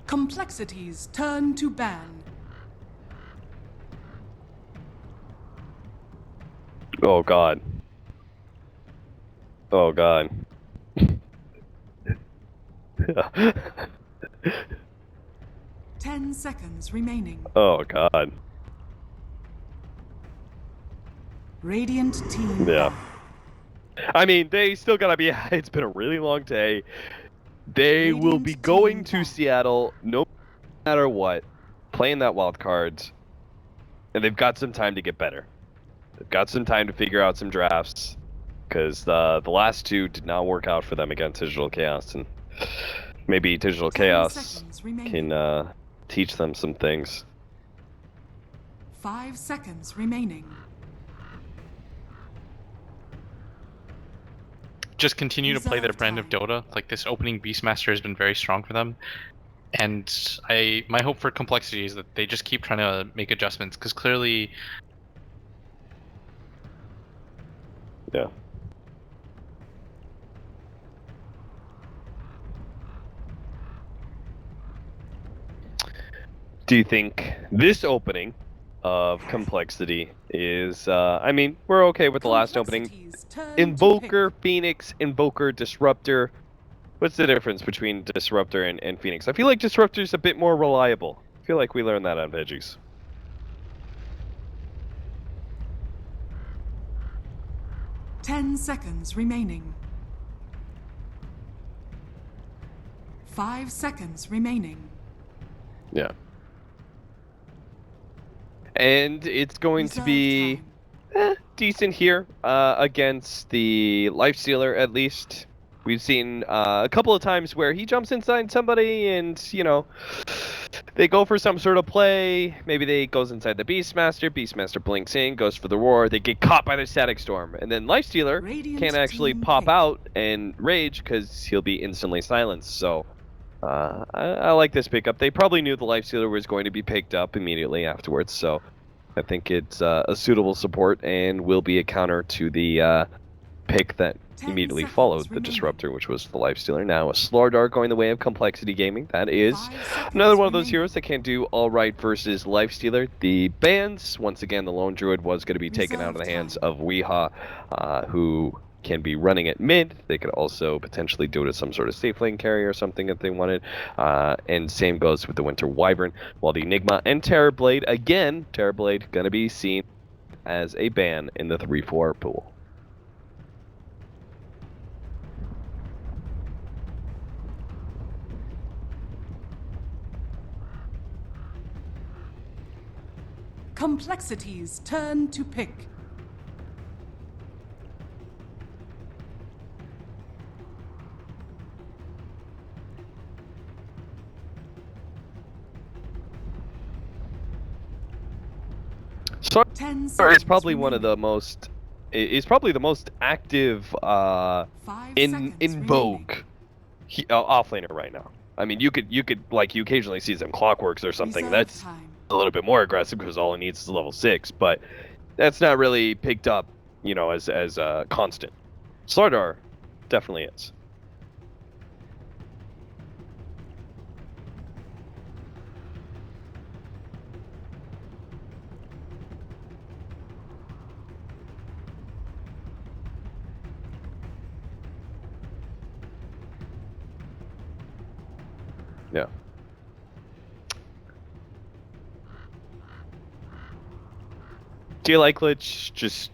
Complexity's turn to ban. Oh god. Oh god. 10 seconds remaining. Oh god. Radiant team Yeah. ban. I mean, they still gotta be. It's been a really long day. They will be Radiant going team to ban. Seattle no matter what, playing that wild card, and they've got some time to get better. They've got some time to figure out some drafts, because the last two did not work out for them against Digital Chaos, and maybe Digital 10 Chaos seconds remaining. can teach them some things. 5 seconds remaining. Just continue to play their Reserve brand of time. Dota. Like, this opening Beastmaster has been very strong for them. And my hope for complexity is that they just keep trying to make adjustments, because clearly Yeah. Do you think this opening of complexity is, I mean, we're okay with the last opening. Complexity's turn Invoker, to pick. Phoenix, Invoker, Disruptor. What's the difference between Disruptor and Phoenix? I feel like Disruptor's a bit more reliable. I feel like we learned that on Veggies. Ten seconds remaining. 5 seconds remaining. Yeah. And it's going to Reserve be time. decent here against the Lifestealer, at least. We've seen a couple of times where he jumps inside somebody and, you know, they go for some sort of play. Maybe they goes inside the Beastmaster. Beastmaster blinks in, goes for the roar. They get caught by the Static Storm. And then Lifestealer Radiant can't actually team pop pick. out and rage because he'll be instantly silenced. So I like this pickup. They probably knew the Lifestealer was going to be picked up immediately afterwards. So I think it's a suitable support and will be a counter to the pick that 10 immediately seconds followed the remaining. Disruptor, which was the Lifestealer. Now a Slordar going the way of Complexity Gaming. That is 5 seconds another one of those remaining. heroes that can do all right versus Lifestealer. The bans, once again, the Lone Druid was going to be taken out of the Reserve hands time. of Weehaw, who can be running at mid. They could also potentially do it as some sort of safe lane carry or something if they wanted. And same goes with the Winter Wyvern. While the Enigma and Terrorblade, again, Terrorblade going to be seen as a ban in the 3-4 pool. Complexity's turn to pick. So 10 it's seconds probably one of the remaining. most. It's probably the most active 5 in seconds vogue remaining. offlaner right now. I mean, you could like you occasionally see some Clockworks or something. Reserve That's time. a little bit more aggressive because all it needs is level 6, but that's not really picked up, you know, as constant. Slardar definitely is. Yeah. Do you like Lich just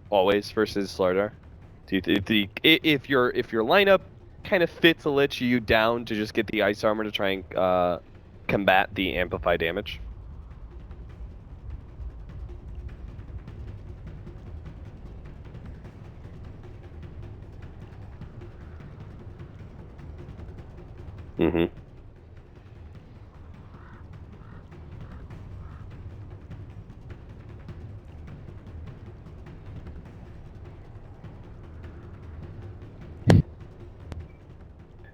always versus Slardar? If your lineup kind of fits a Lich, are you down to just get the Ice Armor to try and combat the amplify damage? Mm-hmm.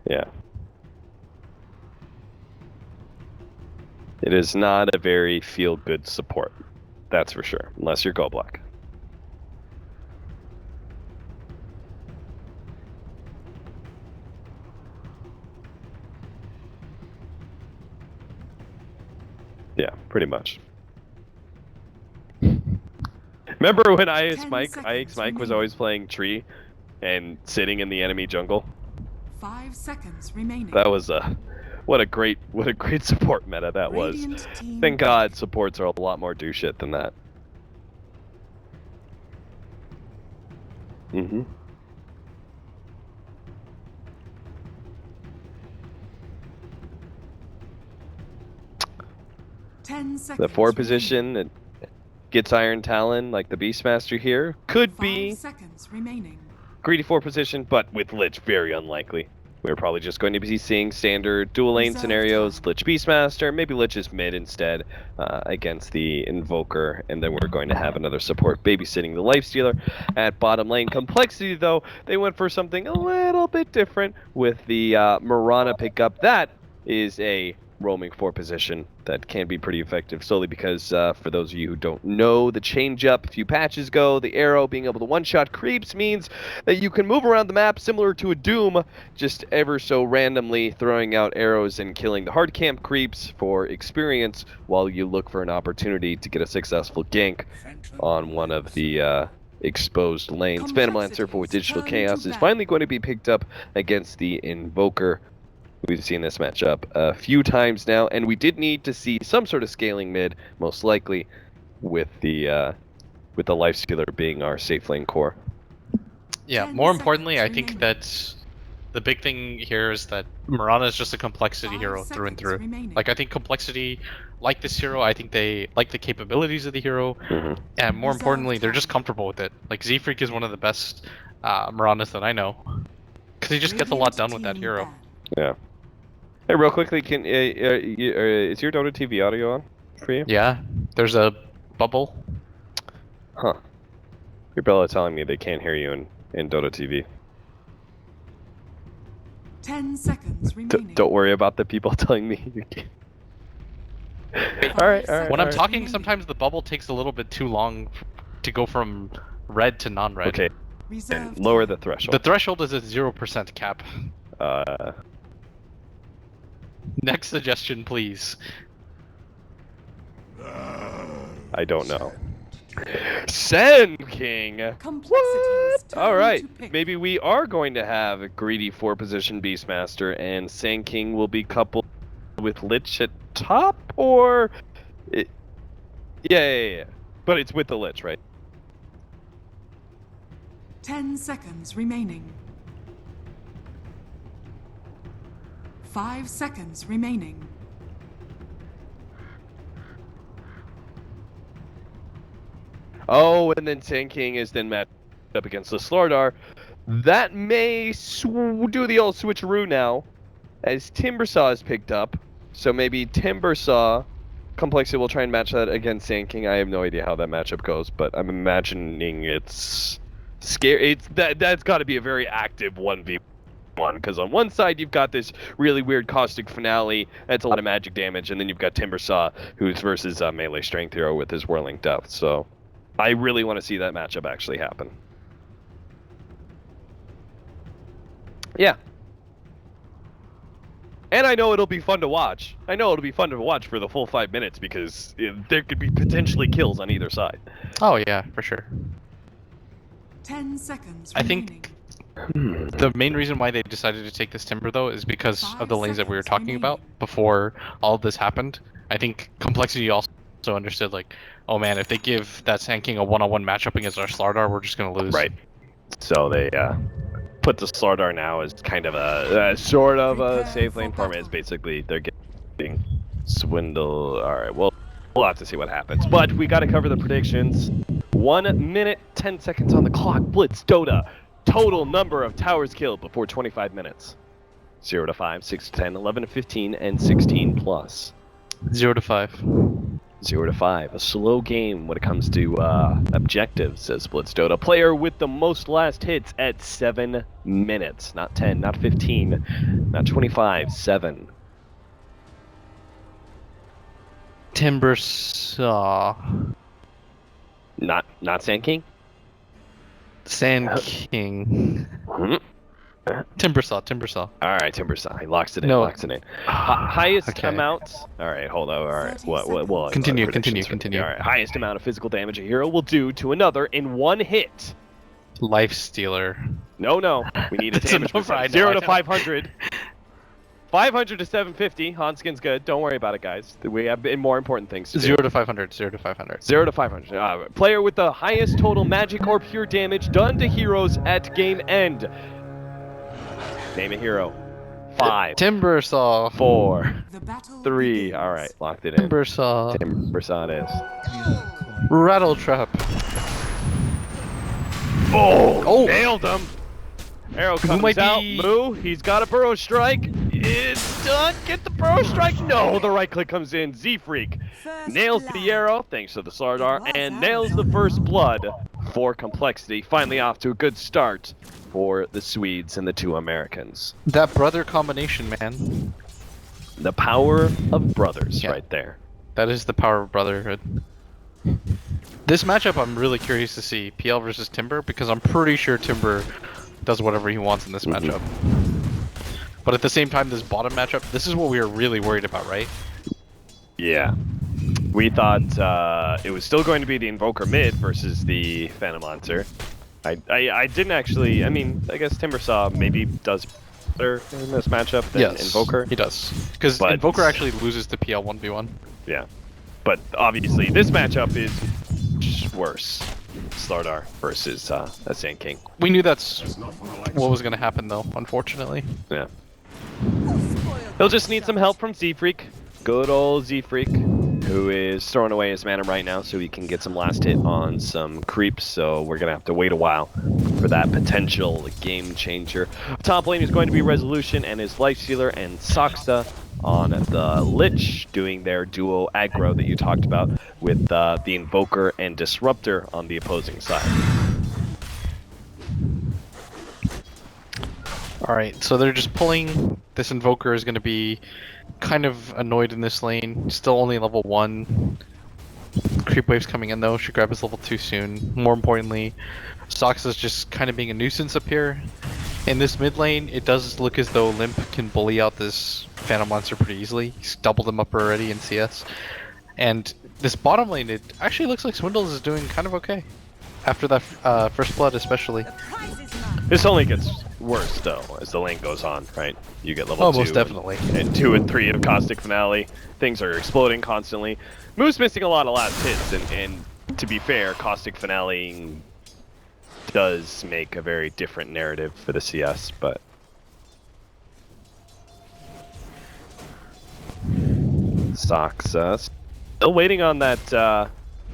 Yeah. It is not a very feel-good support. That's for sure. Unless you're Go Black. Yeah, pretty much. Remember when IX 10 Mike seconds was remaining. always playing tree and sitting in the enemy jungle? 5 seconds remaining. That was what a great support meta that was. Radiant team Thank God supports are a lot more do shit than that. Mm-hmm. 10 The seconds 4 remaining. position it gets Iron Talon like the Beastmaster here. Could 5 be seconds remaining. greedy 4 position, but with Lich, very unlikely. We're probably just going to be seeing standard dual lane Reserve scenarios, time. Lich Beastmaster, maybe Lich is mid instead against the Invoker, and then we're going to have another support babysitting the Lifestealer at bottom lane. Complexity, though, they went for something a little bit different with the Mirana pickup. That is a roaming 4 position that can be pretty effective solely because for those of you who don't know, the change up a few patches ago, the arrow being able to one-shot creeps means that you can move around the map similar to a Doom, just ever so randomly throwing out arrows and killing the hard camp creeps for experience while you look for an opportunity to get a successful gank on one of the exposed lanes. Phantom Lancer for Digital Chaos is finally going to be picked up against the Invoker. We've seen this matchup a few times now, and we did need to see some sort of scaling mid, most likely, with the Lifestealer being our safe lane core. Yeah, 10 more importantly, I seconds think remaining. that the big thing here is that Mirana is just a complexity 5 hero through and seconds through. remaining. Like, I think complexity, like this hero, I think they like the capabilities of the hero, and more Reserve importantly, they're just time. comfortable with it. Like, Z-Freak is one of the best Miranas that I know, because he just gets a lot Radiant done with that team hero. ban. Yeah. Hey, real quickly, can is your Dota TV audio on for you? Yeah, there's a bubble. Huh. Your Bella telling me they can't hear you in Dota TV. 10 seconds remaining. Don't worry about the people telling me you can't. All right. When I'm talking, remaining. sometimes the bubble takes a little bit too long to go from red to non-red. Okay, Reserve lower time. the threshold. The threshold is a 0% cap. Next suggestion, please. I don't know. Sand King. Complexity's turn All right, to pick. maybe we are going to have a greedy 4 position Beastmaster, and Sand King will be coupled with Lich at top, or yeah. But it's with the Lich, right? 10 seconds remaining. 5 seconds remaining. Oh, and then Sand King is then matched up against the Slardar. That may do the old switcheroo now, as Timbersaw is picked up. So maybe Timbersaw, Complexity will try and match that against Sand King. I have no idea how that matchup goes, but I'm imagining it's scary. That's got to be a very active 1v1, because on one side you've got this really weird caustic finale that's a lot of magic damage, and then you've got Timbersaw who's versus a melee strength hero with his whirling depth. So I really want to see that matchup actually happen. Yeah. And I know it'll be fun to watch. I know it'll be fun to watch for the full 5 minutes because there could be potentially kills on either side. Oh yeah, for sure. 10 seconds I remaining. think the main reason why they decided to take this Timber, though, is because of the lanes that we were talking about before all of this happened. I think Complexity also understood, like, oh man, if they give that Sand King a one-on-one matchup against our Slardar, we're just going to lose. Right. So they put the Slardar now as kind of a sort of a safe lane for me. It's basically they're getting swindle. All right, well, we'll have to see what happens. But we got to cover the predictions. 1 minute, 10 seconds on the clock. Blitz Dota. Total number of towers killed before 25 minutes. 0 to 5, 6 to 10, 11 to 15, and 16 plus. 0 to 5. 0 to 5. A slow game when it comes to objectives, says Blitz Dota. Player with the most last hits at 7 minutes. Not 10, not 15, not 25, 7. Timbersaw. Not Sand King? Sand King. Timbersaw. All right, Timbersaw. He locks it in. No. Locks it in. Highest Okay. amount. All right, hold on. All right. 30 What? Continue. All right. Highest amount of physical damage a hero will do to another in one hit. Life Stealer. No. We need a That's damage enough, percentage. I know, 0 I to know. 500. 500 to 750. Hanskin's good. Don't worry about it, guys. We have more important things to do. 0 to 500. 0 to 500. 0 to 500. Player with the highest total magic or pure damage done to heroes at game end. Name a hero. 5, Timbersaw. 4, The battle 3. begins. All right, locked it in. Timbersaw. Timbersaw it is. Rattle Trap. Oh! Nailed him! Arrow comes might out. be- Moo. He's got a burrow strike. It's done. Get the burrow strike. No, the right click comes in. Z-Freak First nails blood. the arrow, thanks to the Slardar, It was and nails the Arizona. first blood for complexity. Finally off to a good start for the Swedes and the two Americans. That brother combination, man. The power of brothers Yeah. right there. That is the power of brotherhood. This matchup, I'm really curious to see PL versus Timber, because I'm pretty sure Timber does whatever he wants in this matchup. But at the same time, this bottom matchup, this is what we were really worried about, right? Yeah. We thought it was still going to be the Invoker mid versus the Phantom Monster. I didn't actually, I mean, I guess Timbersaw maybe does better in this matchup than Invoker. he does. Because But- Invoker actually loses to PL 1v1. Yeah. But obviously, this matchup is worse. Slardar versus Sand King. We knew that's what was going to happen, though, unfortunately. Yeah. He'll just need some help from Z-Freak. Good old Z-Freak, who is throwing away his mana right now so he can get some last hit on some creeps. So we're going to have to wait a while for that potential game changer. Top lane is going to be Resolution and his Life Stealer and Saksa on the Lich, doing their duo aggro that you talked about with the Invoker and Disruptor on the opposing side. Alright, so they're just pulling. This Invoker is going to be kind of annoyed in this lane. Still only level 1. Creep wave's coming in though. Should grab his level 2 soon. More importantly, Saksa's just kind of being a nuisance up here. In this mid lane, it does look as though Limp can bully out this Phantom Monster pretty easily. He's doubled him up already in CS. And this bottom lane, it actually looks like Swindles is doing kind of okay. After that first blood especially. This only gets worse though as the lane goes on, right? You get level 2 most definitely. and 2 and 3 of Caustic Finale. Things are exploding constantly. Moo's missing a lot of last hits, and to be fair, Caustic Finale does make a very different narrative for the CS, but Saksa still waiting on that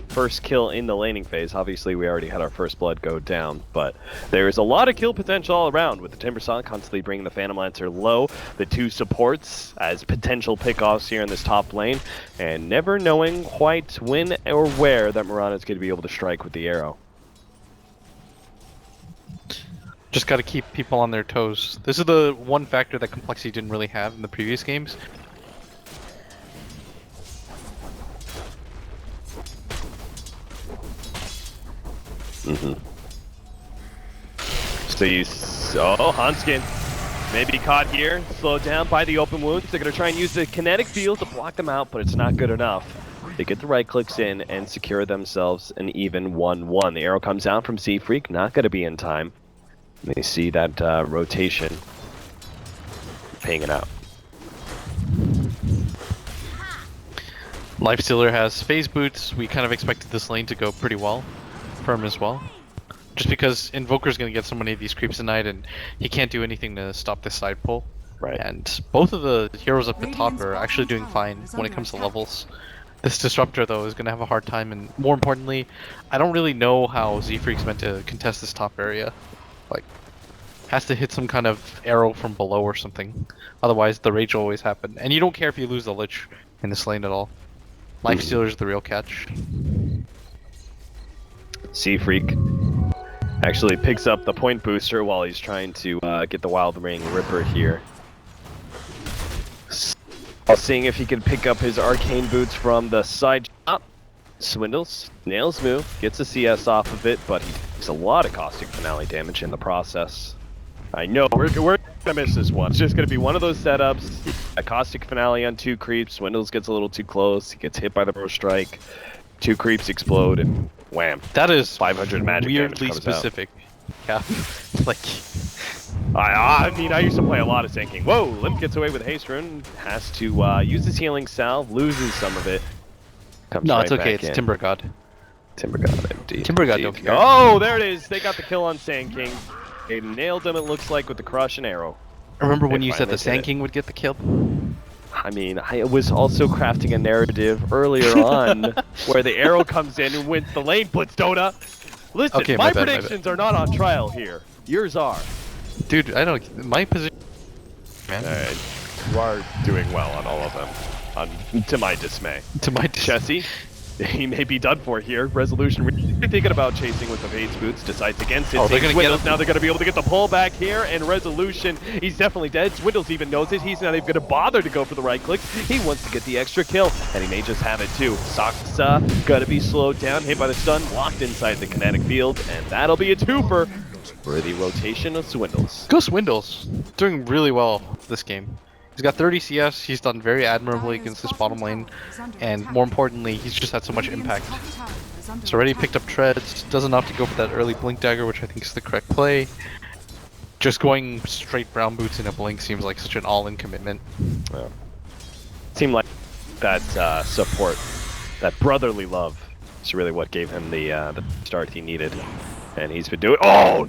first kill in the laning phase. Obviously, we already had our first blood go down, but there's a lot of kill potential all around with the Timbersaw constantly bringing the Phantom Lancer low, the two supports as potential pickoffs here in this top lane, and never knowing quite when or where that Mirana is going to be able to strike with the arrow. Just got to keep people on their toes. This is the one factor that complexity didn't really have in the previous games. So Hanskin maybe caught here, slowed down by the open wounds. They're going to try and use the kinetic field to block them out, but it's not good enough. They get the right clicks in and secure themselves an even 1-1. The arrow comes out from Z-Freak, not going to be in time. They see that rotation paying it out. Lifestealer has phase boots. We kind of expected this lane to go pretty well for him as well. Just because Invoker's going to get so many of these creeps tonight, and he can't do anything to stop this side pull. Right. And both of the heroes up the top are actually doing fine when it comes to levels. This Disruptor, though, is going to have a hard time, and more importantly, I don't really know how Z-Freak's meant to contest this top area. Like, has to hit some kind of arrow from below or something. Otherwise, the rage will always happen. And you don't care if you lose the Lich in this lane at all. Lifestealer's the real catch. Z-Freak actually picks up the point booster while he's trying to get the Wild Ring Ripper here. Seeing if he can pick up his arcane boots from the side shot. Swindles, nails move, gets a CS off of it, but he takes a lot of Caustic Finale damage in the process. I know, we're gonna miss this one. It's just gonna be one of those setups. A caustic finale on 2 creeps. Swindles gets a little too close. He gets hit by the burst strike. 2 creeps explode, and wham. That is 500 magic weirdly damage comes specific. Yeah, like I mean, I used to play a lot of sinking. Whoa, Limp gets away with haste rune. Has to use his healing salve, loses some of it. Comes no, right it's okay. back It's in. Timber God. Timber God, indeed. Timber God indeed. don't care. Oh, there it is. They got the kill on Sand King. They nailed him, it looks like, with the crush and arrow. Remember when They you said the finally did Sand it. King would get the kill? I mean, I was also crafting a narrative earlier on where the arrow comes in and wins the lane blitz, Dota. Listen, Okay, my my bad. predictions are not on trial here. Yours are. Dude, I don't. My position. Man. Alright, you are doing well on all of them, to my dismay. To my Chessie, he may be done for here. Resolution really thinking about chasing with the Fates boots, decides against it. Oh, they're gonna Swindles, get him. now they're going to be able to get the pull back here, and Resolution, he's definitely dead. Swindles even knows it. He's not even going to bother to go for the right click. He wants to get the extra kill, and he may just have it too. Saksa got to be slowed down, hit by the stun, locked inside the kinetic field, and that'll be a twofer for the rotation of Swindles. Go Swindles. Doing really well this game. He's got 30 CS. He's done very admirably against this bottom lane, and more importantly, he's just had so much impact. He's already picked up treads. Doesn't have to go for that early blink dagger, which I think is the correct play. Just going straight brown boots in a blink seems like such an all-in commitment. Yeah. Seemed like that support, that brotherly love, is really what gave him the start he needed, and he's been doing. Oh,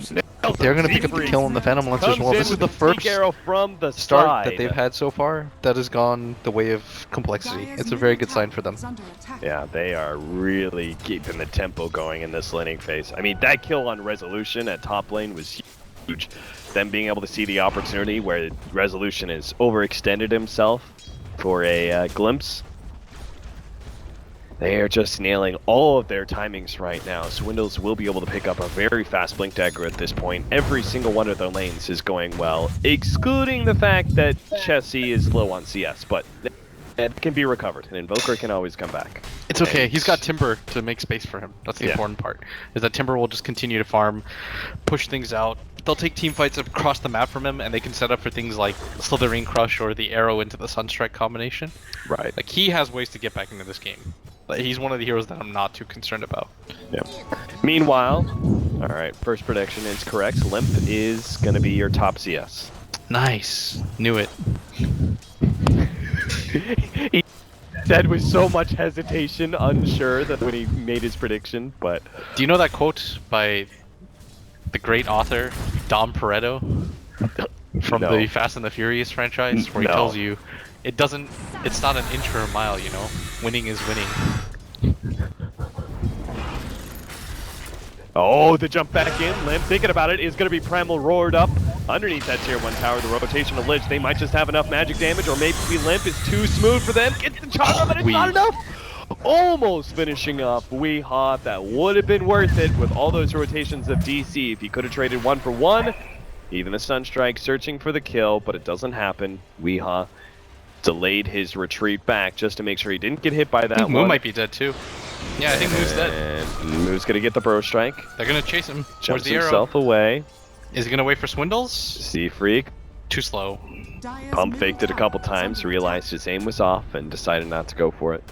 They're gonna pick up the kill on the Phantom Lance as well. This is the first arrow from the start side that they've had so far that has gone the way of complexity. It's a very good sign for them. Yeah, they are really keeping the tempo going in this laning phase. I mean, that kill on Resolution at top lane was huge. Them being able to see the opportunity where Resolution has overextended himself for a glimpse. They are just nailing all of their timings right now. Swindles will be able to pick up a very fast blink dagger at this point. Every single one of their lanes is going well, excluding the fact that Chessie is low on CS, but that can be recovered. An Invoker can always come back. It's okay. He's got Timber to make space for him. That's the important part. Is that Timber will just continue to farm, push things out. They'll take team fights across the map from him, and they can set up for things like Slithering Crush or the arrow into the Sunstrike combination. Right. Like, he has ways to get back into this game. But he's one of the heroes that I'm not too concerned about. Yeah. Meanwhile, all right, first prediction is correct. Limp is going to be your top CS. Nice. Knew it. He said with so much hesitation, unsure that when he made his prediction, but... Do you know that quote by the great author, Dom Pareto? From No. the Fast and the Furious franchise, where he No. tells you, it's not an inch or a mile, you know? Winning is winning. Oh, the jump back in. Limp, thinking about it, is going to be Primal roared up underneath that tier 1 tower. The rotation of Lich, they might just have enough magic damage, or maybe Limp is too smooth for them. Gets the charm, but it's not enough. Almost finishing off Weehaw. That would have been worth it with all those rotations of DC. If he could have traded 1 for 1, even a Sunstrike searching for the kill, but it doesn't happen. Weehaw delayed his retreat back just to make sure he didn't get hit by that one. Moo might be dead too. Yeah, I think Moo's dead. And Moo's gonna get the burrow strike. They're gonna chase him. Where's Jumps the arrow? himself away. Is he gonna wait for Swindles? Sea Freak Too slow. pump faked it a couple times, realized his aim was off, and decided not to go for it.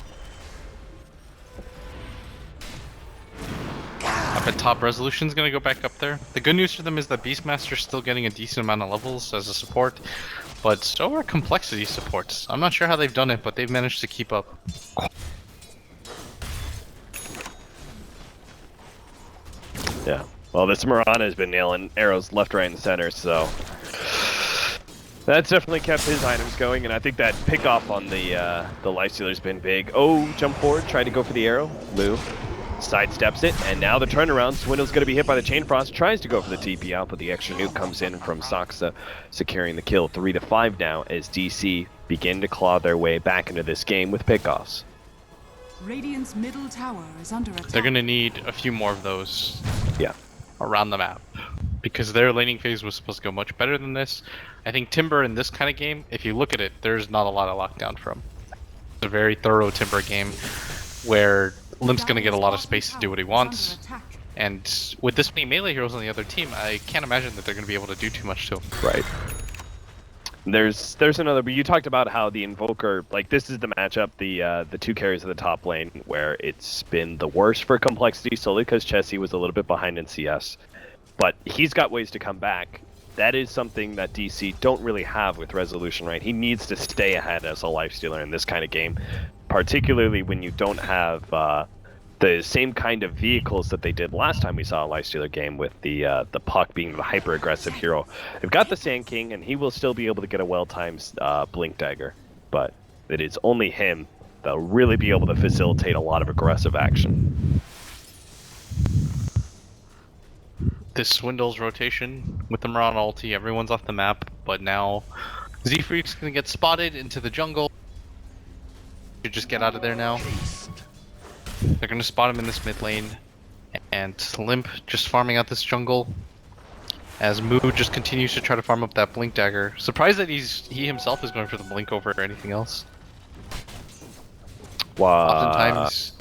Up at top, Resolution's gonna go back up there. The good news for them is that Beastmaster's still getting a decent amount of levels as a support, but so are complexity supports. I'm not sure how they've done it, but they've managed to keep up. Yeah. Well, this Mirana has been nailing arrows left, right, and center, so that's definitely kept his items going, and I think that pick off on the Lifestealer's been big. Oh, jump forward, tried to go for the arrow. Moo sidesteps it, and now the turnaround. Swindle's going to be hit by the Chain Frost, tries to go for the TP out, but the extra nuke comes in from Saksa, securing the kill. 3-5 now as DC begin to claw their way back into this game with pickoffs. Radiant's middle tower is under attack. They're gonna need a few more of those Yeah. around the map, because their laning phase was supposed to go much better than this. I think Timber in this kind of game, if you look at it, there's not a lot of lockdown from. It's a very thorough Timber game where Limp's gonna get a lot of space to do what he wants. And with this many melee heroes on the other team, I can't imagine that they're going to be able to do too much to him. Right. There's another, but you talked about how the Invoker, like this is the matchup, the two carries of the top lane, where it's been the worst for complexity solely because Chessie was a little bit behind in CS. But he's got ways to come back. That is something that DC don't really have with Resolution, right? He needs to stay ahead as a lifestealer in this kind of game, particularly when you don't have the same kind of vehicles that they did last time we saw a lifestealer game with the Puck being the hyper-aggressive hero. They've got the Sand King, and he will still be able to get a well-timed Blink Dagger, but it is only him that'll really be able to facilitate a lot of aggressive action. This Swindle's rotation with the Moran ulti, everyone's off the map, but now Z-Freak's gonna get spotted into the jungle. You just get out of there now. They're gonna spot him in this mid lane, and Limp just farming out this jungle as Moo just continues to try to farm up that Blink Dagger. Surprised that he himself is going for the Blink over anything else. Oftentimes,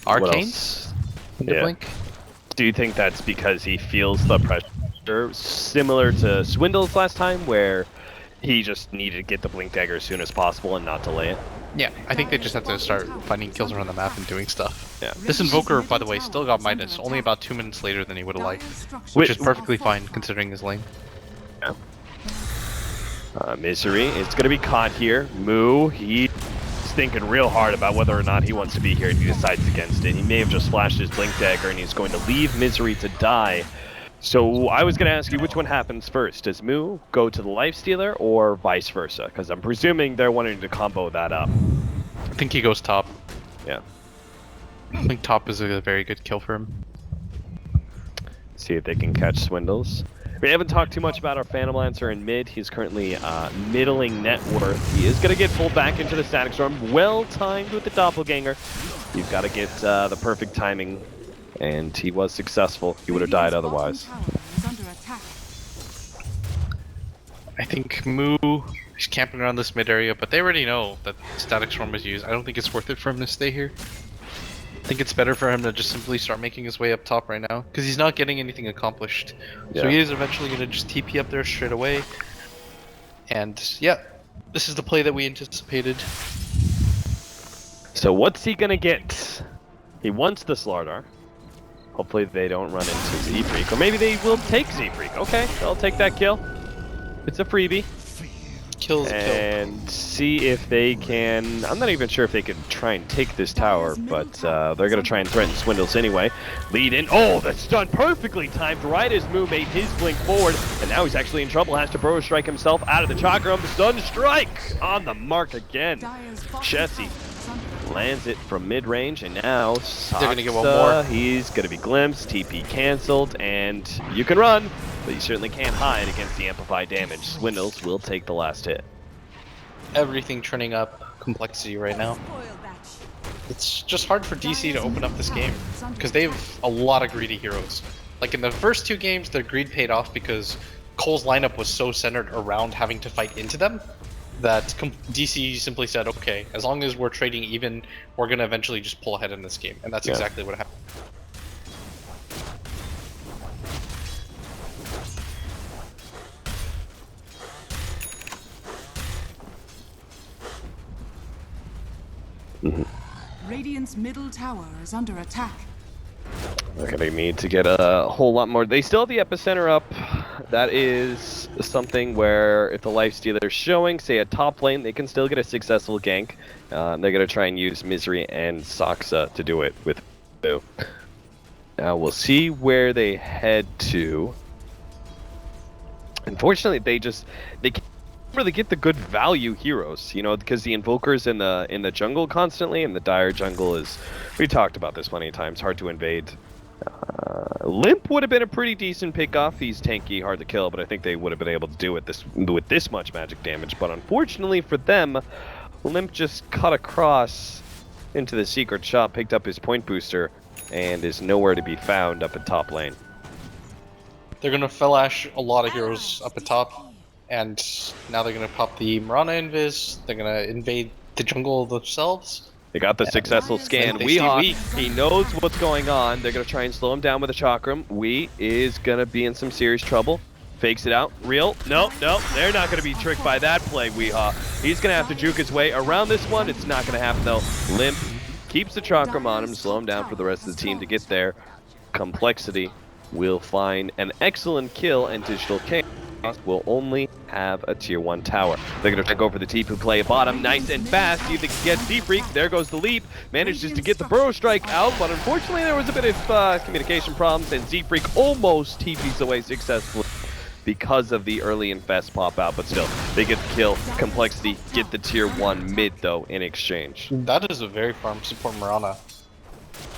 Arcanes in the Blink. Do you think that's because he feels the pressure, similar to Swindle's last time, where he just needed to get the Blink Dagger as soon as possible and not delay it? Yeah, I think they just have to start finding kills around the map and doing stuff. Yeah. This Invoker, by the way, still got minus, only about 2 minutes later than he would have liked, which is perfectly fine considering his lane. Yeah. Misery, it's going to be caught here. Moo, he's thinking real hard about whether or not he wants to be here, and he decides against it. He may have just flashed his Blink Dagger, and he's going to leave Misery to die. So I was going to ask you, which one happens first? Does Moo go to the Lifestealer, or vice versa? Because I'm presuming they're wanting to combo that up. I think he goes top. Yeah. I think top is a very good kill for him. See if they can catch Swindles. We haven't talked too much about our Phantom Lancer in mid. He's currently middling net worth. He is going to get pulled back into the Static Storm. Well timed with the Doppelganger. You've got to get the perfect timing, and he was successful. He would have died otherwise. I think Moo is camping around this mid area, but they already know that Static Storm is used. I don't think it's worth it for him to stay here. I think it's better for him to just simply start making his way up top right now, because he's not getting anything accomplished. Yeah. So he is eventually going to just TP up there straight away. And yeah, this is the play that we anticipated. So what's he going to get? He wants the Slardar. Hopefully they don't run into Z-Freak, or maybe they will take Z-Freak. Okay, they'll take that kill. It's a freebie. Kills and see if they can. I'm not even sure if they can try and take this tower, but they're going to try and threaten Swindles anyway. Lead in. Oh, that's done perfectly timed right as Moo made his blink forward, and now he's actually in trouble. Has to Burrow Strike himself out of the Chakram. Stun Strike on the mark again. Chessie lands it from mid-range, and now they're going to get one more. He's going to be glimpsed. TP canceled, and you can run, but you certainly can't hide against the amplified damage. Swindles will take the last hit. Everything turning up complexity right now. It's just hard for DC to open up this game, because they have a lot of greedy heroes. Like in the first 2 games, their greed paid off because Cole's lineup was so centered around having to fight into them, that DC simply said, okay, as long as we're trading even, we're going to eventually just pull ahead in this game. And that's exactly what happened. Radiant's middle tower is under attack. They're going to need to get a whole lot more. They still have the epicenter up. That is something where if the Lifestealer is showing, say, a top lane, they can still get a successful gank. They're going to try and use Misery and Saksa to do it with Boo. Now we'll see where they head to. Unfortunately, they can't really get the good value heroes, you know, because the Invoker's in the jungle constantly, and the Dire jungle is, we talked about this plenty of times, hard to invade. Limp would have been a pretty decent pick-off. He's tanky, hard to kill, but I think they would have been able to do it with this much magic damage. But unfortunately for them, Limp just cut across into the secret shop, picked up his point booster, and is nowhere to be found up at top lane. They're going to fellash a lot of heroes up at top, and now they're going to pop the Mirana Invis, they're going to invade the jungle themselves, They got the successful scan. They see Weehawk, he knows what's going on. They're going to try and slow him down with a chakram. Wee is going to be in some serious trouble. Fakes it out. Real? Nope, nope. They're not going to be tricked by that play, Weehawk. He's going to have to juke his way around this one. It's not going to happen, though. Limp keeps the chakram on him, slow him down for the rest of the team to get there. compLexity will find an excellent kill, and Digital Chaos will only have a tier 1 tower. They're going to take over the Tipu play at bottom, nice and fast, see if they can get Z-Freak. There goes the leap, manages to get the burrow strike out, but unfortunately there was a bit of communication problems, and Z-Freak almost TPs away successfully because of the early infest pop out, but still, they get the kill. compLexity get the tier 1 mid, though, in exchange. That is a very farm support Mirana.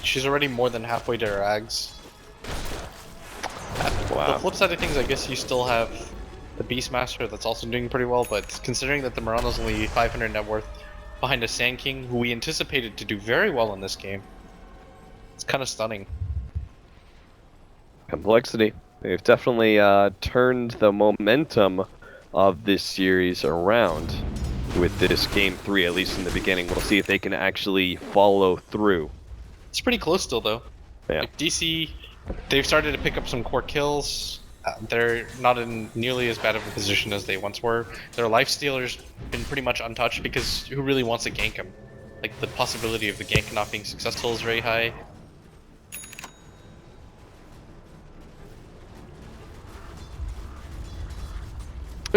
She's already more than halfway to her Ags. Wow. The flip side of things, I guess you still have the Beastmaster that's also doing pretty well, but considering that the Mirana's only 500 net worth behind a Sand King, who we anticipated to do very well in this game, it's kind of stunning. compLexity. They've definitely turned the momentum of this series around with this game 3, at least in the beginning. We'll see if they can actually follow through. It's pretty close still, though. Yeah. Like DC, they've started to pick up some core kills. They're not in nearly as bad of a position as they once were. Their lifestealer's been pretty much untouched because who really wants to gank him? Like, the possibility of the gank not being successful is very high.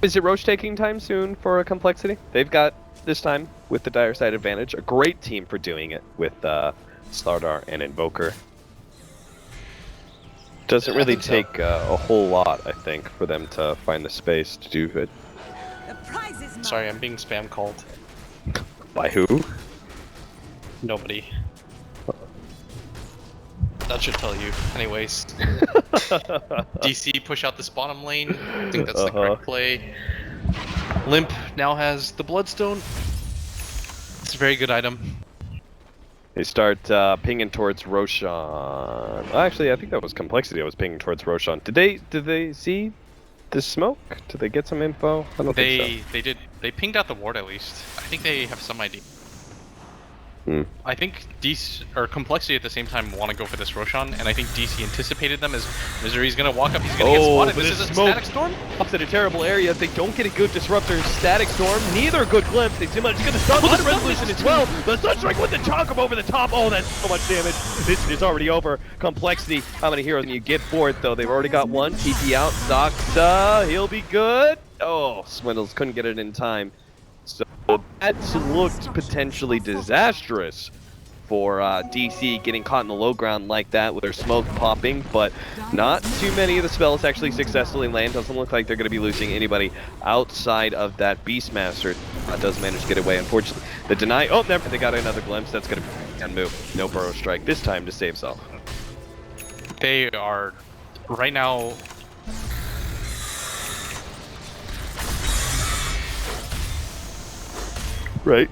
Is it Roche taking time soon for compLexity? They've got, this time, with the dire side advantage, a great team for doing it with Slardar and Invoker. Doesn't really take a whole lot, I think, for them to find the space to do it. Sorry, I'm being spam called. By who? Nobody. That should tell you. Anyways. DC push out this bottom lane. I think that's the correct play. Limp now has the Bloodstone. It's a very good item. They start pinging towards Roshan. Actually, I think that was compLexity that was pinging towards Roshan. Did they see the smoke? Did they get some info? I don't think so. They did. They pinged out the ward at least. I think they have some idea. I think DC or compLexity at the same time want to go for this Roshan, and I think DC anticipated them as Misery's gonna walk up. He's gonna get spotted. This is a static storm. Pops in a terrible area. They don't get a good disruptor. Static storm. Neither a good glimpse. They seem like it's gonna start with the resolution as well. The Sunstrike with the chakram over the top. Oh, that's so much damage. This is already over. compLexity. How many heroes can you get for it though? They've already got one. TP out. Zoxa. He'll be good. Oh, Swindles couldn't get it in time. So that looked potentially disastrous for DC getting caught in the low ground like that with their smoke popping, but not too many of the spells actually successfully land. Doesn't look like they're going to be losing anybody outside of that Beastmaster. Does manage to get away, unfortunately. The deny, oh, never, they got another glimpse. That's going to be a move. No burrow strike this time to save self. They are right now. Right.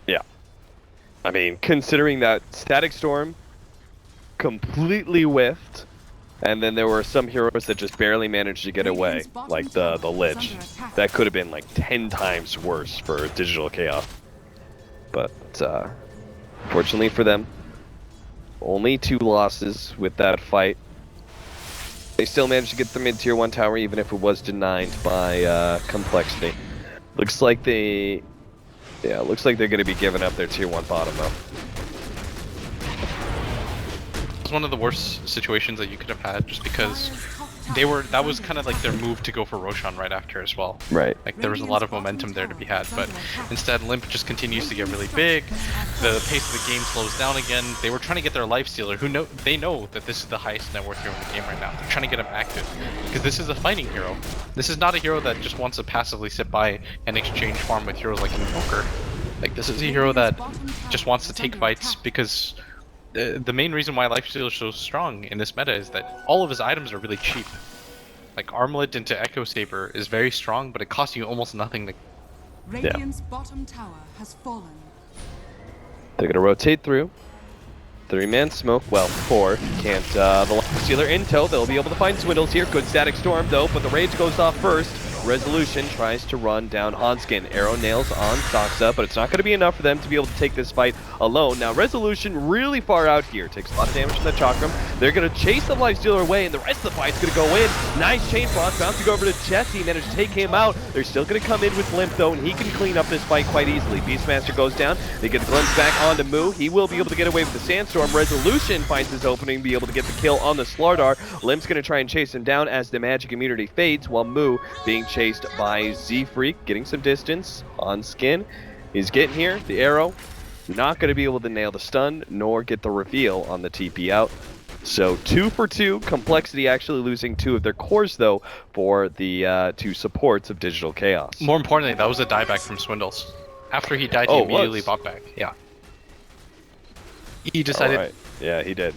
Yeah. I mean, considering that Static Storm completely whiffed, and then there were some heroes that just barely managed to get away, like the Lich. That could have been like 10 times worse for Digital Chaos. But, fortunately for them, only 2 losses with that fight. They still managed to get the mid-tier 1 tower, even if it was denied by compLexity. Looks like they're going to be giving up their tier 1 bottom though. It's one of the worst situations that you could have had, just because that was kind of like their move to go for Roshan right after as well. Right. Like there was a lot of momentum there to be had, but instead Limp just continues to get really big. The pace of the game slows down again. They were trying to get their lifestealer, they know that this is the highest net worth hero in the game right now. They're trying to get him active because this is a fighting hero. This is not a hero that just wants to passively sit by and exchange farm with heroes like Invoker. Like this is a hero that just wants to take fights because the main reason why lifestealer is so strong in this meta is that all of his items are really cheap. Like Armlet into Echo Saber is very strong, but it costs you almost nothing to... Radiant's bottom tower has fallen. They're going to rotate through. 3-man smoke, well, 4. Can't, the Stealer in tow, they'll be able to find Swindles here. Good static storm though, but the Rage goes off first. Resolution tries to run down Hanskin. Arrow nails on Soxa, but it's not going to be enough for them to be able to take this fight alone. Now, Resolution really far out here. Takes a lot of damage from the Chakram. They're going to chase the Lifestealer away, and the rest of the fight's going to go in. Nice Chain Frost. Bounce to go over to Jesse. Managed to take him out. They're still going to come in with Limp, though, and he can clean up this fight quite easily. Beastmaster goes down. They get the glimpse back onto Moo. He will be able to get away with the Sandstorm. Resolution finds his opening, be able to get the kill on the Slardar. Limp's going to try and chase him down as the magic immunity fades, while Moo being chased by Z-Freak, getting some distance on Skin. He's getting here. The arrow, not going to be able to nail the stun, nor get the reveal on the TP out. So 2 for 2. compLexity actually losing 2 of their cores, though, for the 2 supports of Digital Chaos. More importantly, that was a dieback from Swindles. After he died, he immediately bought back. Yeah. He decided... Right. Yeah, he did.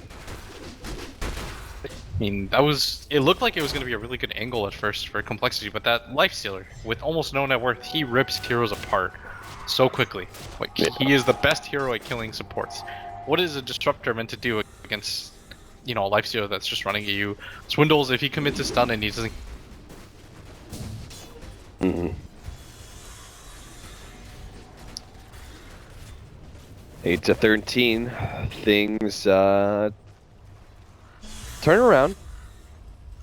I mean, that was... It looked like it was going to be a really good angle at first for compLexity, but that Lifestealer, with almost no net worth, he rips heroes apart so quickly. Like, he is the best hero at killing supports. What is a Disruptor meant to do against, you know, a Lifestealer that's just running at you? Swindles, if he commits a stun and he doesn't... 8 to 13. Things turn around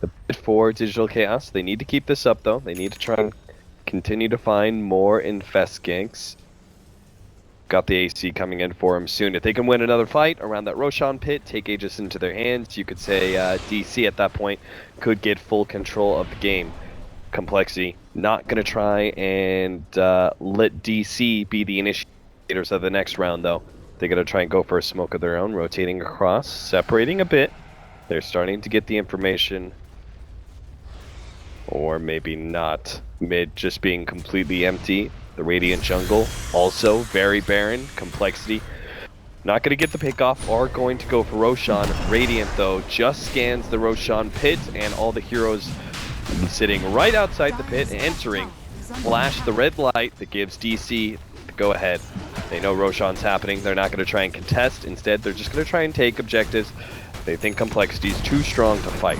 a bit for Digital Chaos. They need to keep this up, though. They need to try and continue to find more Infest ganks. Got the AC coming in for him soon. If they can win another fight around that Roshan pit, take Aegis into their hands, you could say DC at that point could get full control of the game. compLexity not going to try and let DC be the initiators of the next round, though. They're going to try and go for a smoke of their own, rotating across, separating a bit. They're starting to get the information. Or maybe not. Mid just being completely empty. The Radiant jungle also very barren. compLexity not going to get the pick off, are going to go for Roshan. Radiant, though, just scans the Roshan pit, and all the heroes sitting right outside the pit, entering. Flash the red light that gives DC the go ahead. They know Roshan's happening. They're not going to try and contest. Instead, they're just going to try and take objectives. They think compLexity is too strong to fight.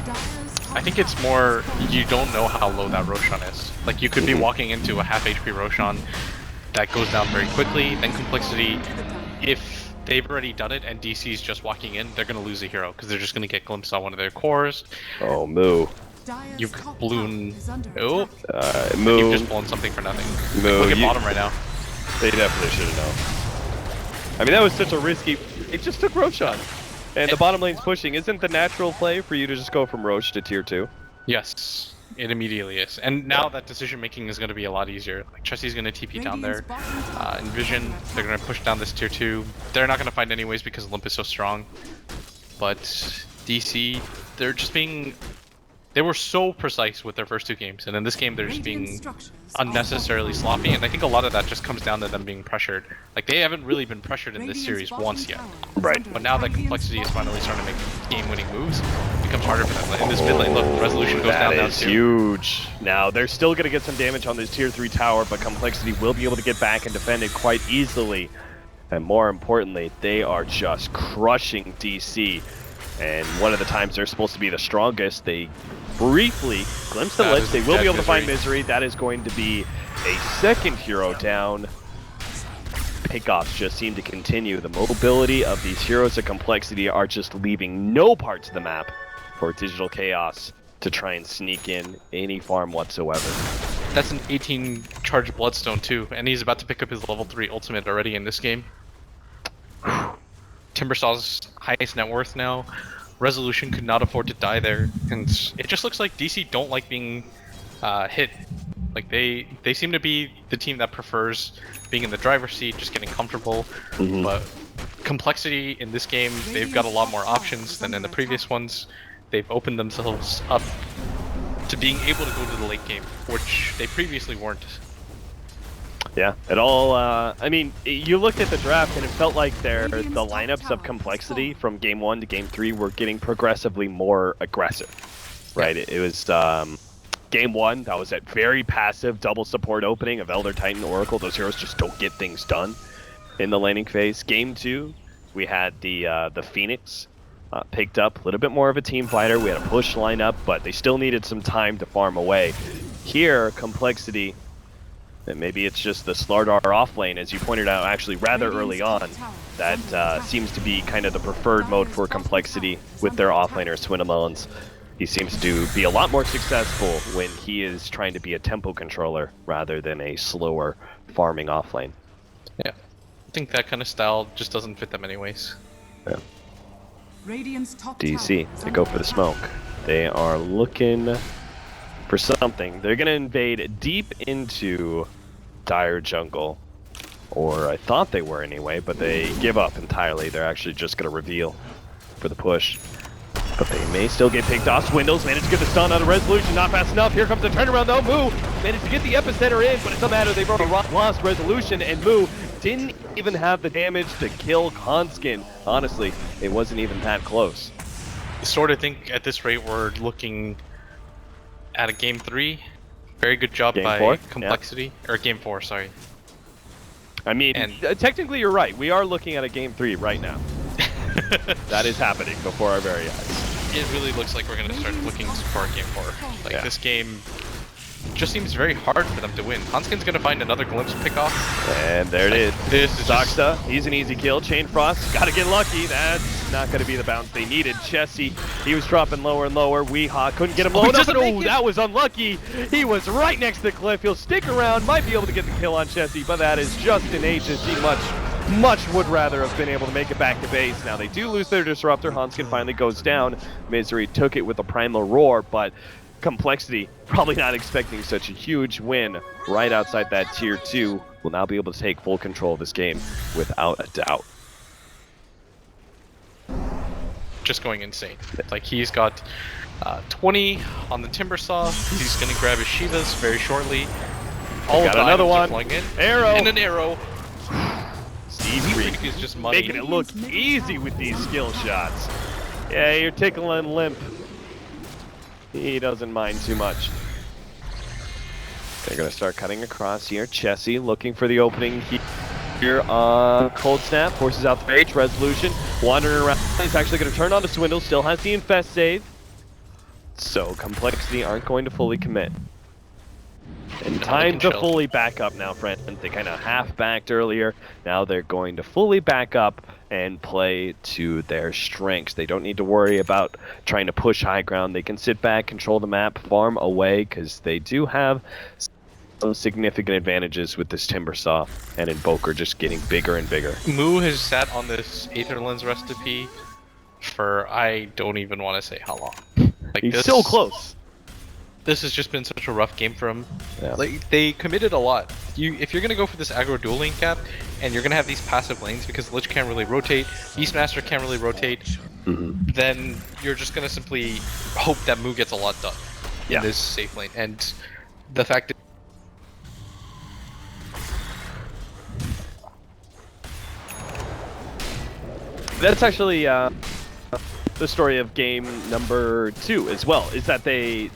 I think it's more, you don't know how low that Roshan is. Like, you could be walking into a half HP Roshan that goes down very quickly, then compLexity, if they've already done it and DC's just walking in, they're going to lose a hero, because they're just going to get glimpsed on one of their cores. Oh, Moo. You've blown... Oh, Moo. you've just blown something for nothing. Moo, Look at bottom right now. They definitely should have known. I mean, that was such a risky... It just took Roshan. And the bottom lane's pushing. Isn't the natural play for you to just go from Roche to tier 2? Yes, it immediately is. And now that decision making is going to be a lot easier. Like, Chelsea's going to TP down there. Envision, they're going to push down this tier 2. They're not going to find anyways because Limp is so strong. But DC, they're just being... They were so precise with their first 2 games, and in this game they're just being unnecessarily sloppy, and I think a lot of that just comes down to them being pressured. Like, they haven't really been pressured in this series once yet. Right. But now that compLexity is finally starting to make game-winning moves, it becomes harder for them. In this mid lane, look, Resolution goes down now too. That is huge. Now, they're still going to get some damage on this tier 3 tower, but compLexity will be able to get back and defend it quite easily. And more importantly, they are just crushing DC. And one of the times they're supposed to be the strongest, they briefly glimpse the Lich. They will be able to find Misery. That is going to be a second hero down. Pickoffs just seem to continue. The mobility of these heroes of compLexity are just leaving no parts of the map for Digital Chaos to try and sneak in any farm whatsoever. That's an 18 charge Bloodstone too, and he's about to pick up his level 3 ultimate already in this game. Timbersaw's highest net worth now. Resolution could not afford to die there, and it just looks like DC don't like being hit. Like, they seem to be the team that prefers being in the driver's seat, just getting comfortable. But compLexity in this game, they've got a lot more options than in the previous ones. They've opened themselves up to being able to go to the late game, which they previously weren't. Yeah, it all, I mean, you looked at the draft and it felt like the lineups of compLexity from game 1 to game 3 were getting progressively more aggressive, right? It was, game 1, that was that very passive double support opening of Elder Titan Oracle. Those heroes just don't get things done in the laning phase. Game 2, We had the Phoenix picked up, a little bit more of a team fighter. We had a push lineup, but they still needed some time to farm away. Here, compLexity, and maybe it's just the Slardar off lane, as you pointed out, actually rather early on. That seems to be kind of the preferred mode for compLexity with their offlaner Swinamelons. He seems to be a lot more successful when he is trying to be a tempo controller rather than a slower farming offlane. Yeah, I think that kind of style just doesn't fit them anyways. Yeah. Radiant's top DC, tower is they go under for the attack. smoke. They are looking for something. They're going to invade deep into Dire Jungle. Or I thought they were anyway, but they give up entirely. They're actually just going to reveal for the push. But they may still get picked off. Swindles managed to get the stun out of Resolution. Not fast enough. Here comes the turnaround though. Moo managed to get the epicenter in, but it doesn't matter. They've already lost Resolution, and Moo didn't even have the damage to kill Conskin. Honestly, it wasn't even that close. Sort of think at this rate we're looking at a game 3. Very good job Game by 4? compLexity. Or game 4, sorry. I mean, technically you're right. We are looking at a game 3 right now. That is happening before our very eyes. It really looks like we're going to start looking for a game 4. Like, this game just seems very hard for them to win. Hanskin's going to find another glimpse pick off. And there it is. This is Doxa, he's an easy kill. Chain Frost, gotta get lucky. That's not gonna be the bounce they needed. Chessie, he was dropping lower and lower. Weehaw couldn't get him low enough. Oh, that was unlucky. He was right next to the cliff. He'll stick around, might be able to get the kill on Chessie, but that is just an H. He much would rather have been able to make it back to base. Now they do lose their disruptor. Hanskin finally goes down. Misery took it with a primal roar, but compLexity, probably not expecting such a huge win right outside that tier 2, will now be able to take full control of this game without a doubt. just going insane. Like, he's got 20 on the Timbersaw. He's going to grab his Shivas very shortly. All got another one. In, Arrow. and an arrow. Steve is just money. making it look easy with these skill shots. Yeah, you're tickling Limp. He doesn't mind too much. They're going to start cutting across here. Chessie looking for the opening here on Cold Snap. Forces out the Rage. Resolution wandering around. He's actually going to turn on the Swindle. Still has the Infest save. So compLexity aren't going to fully commit. And time to fully back up now, friend. They kind of half-backed earlier. Now they're going to fully back up and play to their strengths. They don't need to worry about trying to push high ground. They can sit back, control the map, farm away, because they do have some significant advantages with this Timbersaw and Invoker just getting bigger and bigger. Moo has sat on this Aether Lens recipe for I don't even want to say how long. Like, he's so close. This has just been such a rough game for him. Yeah. Like, they committed a lot. If you're gonna go for this aggro dual lane cap, and you're gonna have these passive lanes because Lich can't really rotate, Beastmaster can't really rotate, then you're just gonna simply hope that Moo gets a lot done in this safe lane. And the fact that that's actually the story of game number 2 as well, is that the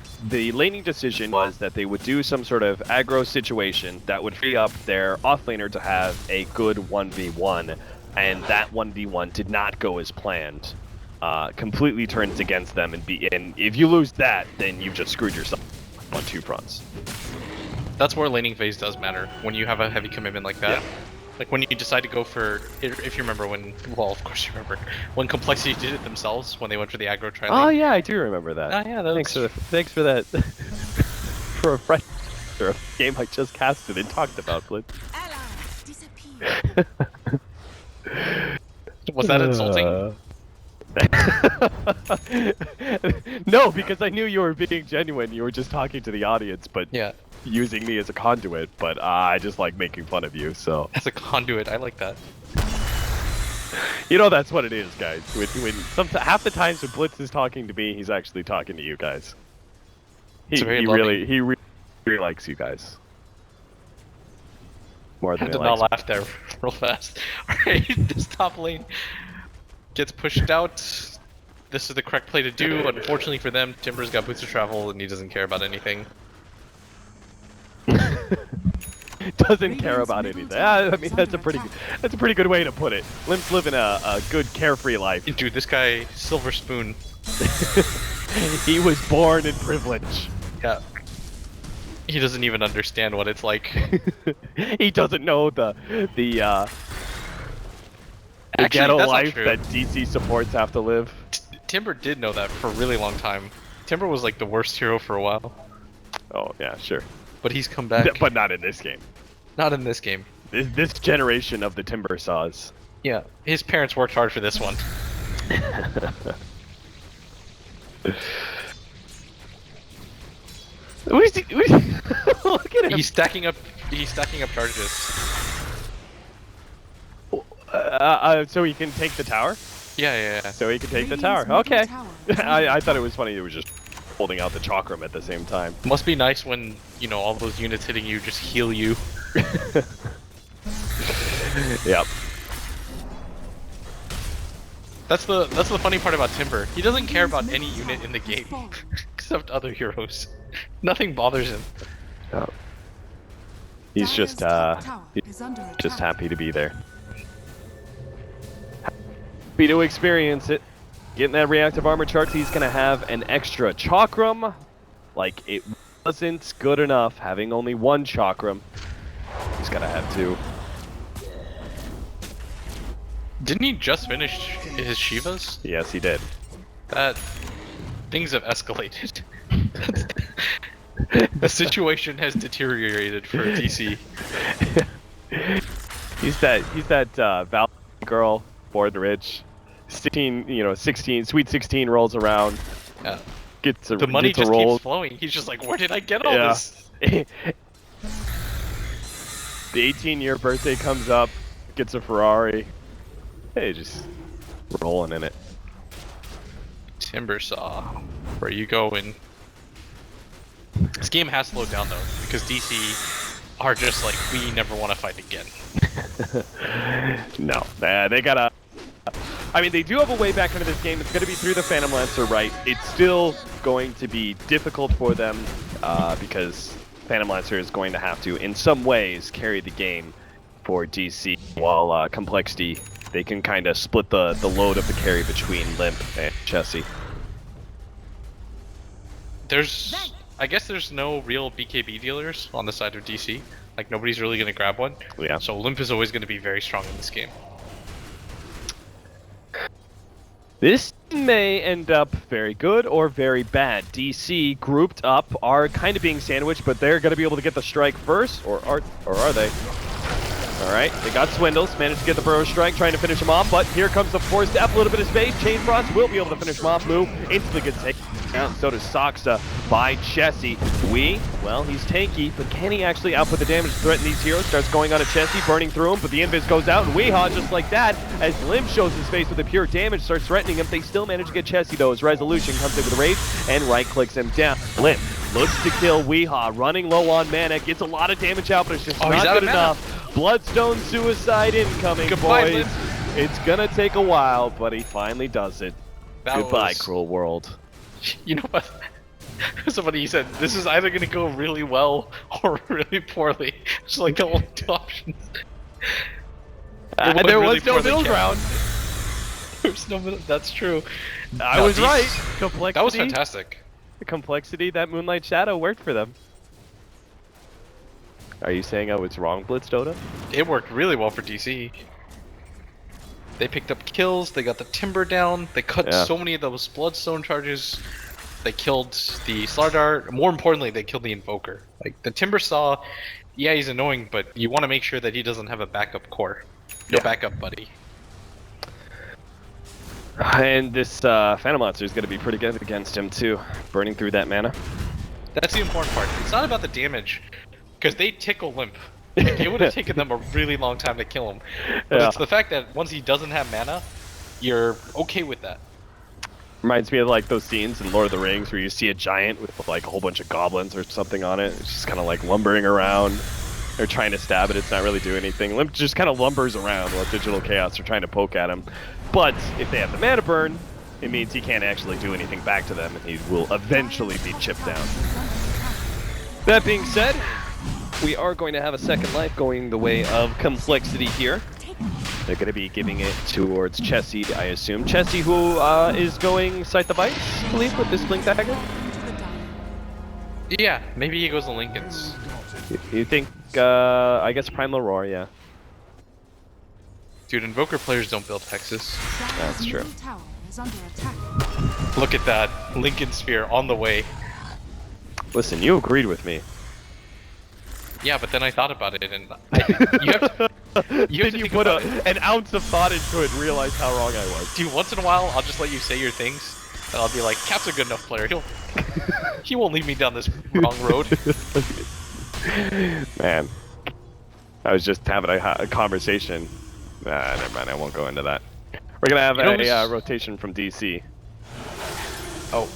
laning decision was that they would do some sort of aggro situation that would free up their offlaner to have a good 1v1, and that 1v1 did not go as planned. Completely turns against them, and if you lose that, then you've just screwed yourself on 2 fronts. that's where laning phase does matter, when you have a heavy commitment like that. Yeah. Like, when you decide to go for, if you remember when, well, of course you remember, when compLexity did it themselves, when they went for the aggro tri lane. Oh yeah, I do remember that. Oh yeah, that Thanks for that. For a friend or a game I just casted and talked about, Blitz. Allies disappear. Was that insulting? No, because I knew you were being genuine. You were just talking to the audience, but Yeah. using me as a conduit. But I just like making fun of you, so. As a conduit, I like that. You know that's what it is, guys. Half the times when Blitz is talking to me, he's actually talking to you guys. He really likes you guys. More than I he did likes not laugh there real fast. Alright, this top lane gets pushed out. This is the correct play to do. Unfortunately for them, Timber's got boots of travel and he doesn't care about anything. Doesn't care about anything. I mean, that's a pretty good way to put it. Limp's living a good, carefree life. Dude, this guy, Silver Spoon. He was born in privilege. Yeah. He doesn't even understand what it's like. He doesn't know the Actually, ghetto that's not life true. that DC supports have to live. Timber did know that for a really long time. Timber was like the worst hero for a while. Oh yeah, sure. But he's come back. But not in this game. Not in this game. This generation of the Timber Saws. Yeah, his parents worked hard for this one. What is he? Look at him. He's stacking up. He's stacking up charges. So he can take the tower? Yeah. So he can take the Radiant's tower. middle Okay. tower is under I thought it was funny he was just holding out the chakram at the same time. Must be nice when, you know, all those units hitting you just heal you. Yep. That's the funny part about Timber. He doesn't care about any unit in the game except other heroes. Nothing bothers him. Yep. He's Dire's just top tower is under attack. happy to be there. Happy to experience it. Getting that reactive armor charts, he's gonna have an extra chakram. Like, it wasn't good enough having only one chakram. He's gotta have two. Didn't he just finish his Shivas? Yes, he did. That things have escalated. The situation has deteriorated for DC. He's that Val girl, born rich. 16, sweet 16 rolls around. Yeah. Gets a The money gets a just roll. keeps flowing. He's just like, where did I get all Yeah. this? The 18-year birthday comes up, gets a Ferrari. Hey, just rolling in it. Timbersaw, where you going? This game has slowed down though, because DC are just like, we never want to fight again. No, they gotta. I mean, they do have a way back into this game. It's going to be through the Phantom Lancer, right? It's still going to be difficult for them because Phantom Lancer is going to have to, in some ways, carry the game for DC, while compLexity, they can kind of split the load of the carry between Limp and Chessie. I guess there's no real BKB dealers on the side of DC. Like, nobody's really going to grab one. Yeah. So Limp is always going to be very strong in this game. This may end up very good or very bad. DC grouped up are kind of being sandwiched, but they're going to be able to get the strike first, or are they? All right, they got Swindles, managed to get the Burrow Strike, trying to finish him off, but here comes the Force Step, a little bit of space. Chain Frost will be able to finish him off. Moo instantly gets taken down, so does Soxa by Chessie. Well, he's tanky, but can he actually output the damage to threaten these heroes? Starts going on to Chessie, burning through him, but the invis goes out, and Weehaw, just like that, as Lim shows his face with the pure damage, starts threatening him. They still manage to get Chessie, though, as Resolution comes in with a Rage and right-clicks him down. Lim looks to kill Weehaw, running low on mana, gets a lot of damage out, but it's just not good enough. Bloodstone Suicide incoming, Goodbye, boys. Lim. It's gonna take a while, but he finally does it. Goodbye, cruel world. You know what? Somebody said, this is either going to go really well or really poorly. It's like the only two options. There was no middle ground. There's no middle. That's true. I was right. compLexity. That was fantastic. The compLexity, that Moonlight Shadow worked for them. Are you saying I was wrong, Blitz Dota? It worked really well for DC. They picked up kills, they got the Timber down, they cut so many of those Bloodstone charges, they killed the Slardar, more importantly, they killed the Invoker. Like, the Timbersaw, yeah, he's annoying, but you want to make sure that he doesn't have a backup core. No backup buddy. And this Phantom Monster is going to be pretty good against him, too. Burning through that mana. That's the important part. It's not about the damage, because they tickle Limp. Like, it would have taken them a really long time to kill him. But it's the fact that once he doesn't have mana, you're okay with that. Reminds me of like those scenes in Lord of the Rings where you see a giant with like a whole bunch of goblins or something on it. It's just kind of like lumbering around. They're trying to stab it, it's not really doing anything. Limp just kind of lumbers around while Digital Chaos are trying to poke at him. But if they have the mana burn, it means he can't actually do anything back to them and he will eventually be chipped down. That being said, we are going to have a second life going the way of compLexity here. They're going to be giving it towards Chessie, I assume. Chessie, who is going Sight the Vice, I believe, with this Blink Dagger? Yeah, maybe he goes to Lincoln's. You think, I guess Primal Roar, yeah. Dude, Invoker players don't build hexes. That's true. Tower is under attack. Look at that. Lincoln Sphere on the way. Listen, you agreed with me. Yeah, but then I thought about it, and you have to think put about it. an ounce of thought into it and realize how wrong I was. Dude, once in a while, I'll just let you say your things, and I'll be like, Cap's a good enough player. He won't lead me down this wrong road. Man, I was just having a conversation. Never mind, I won't go into that. We're gonna have a rotation from DC. Oh,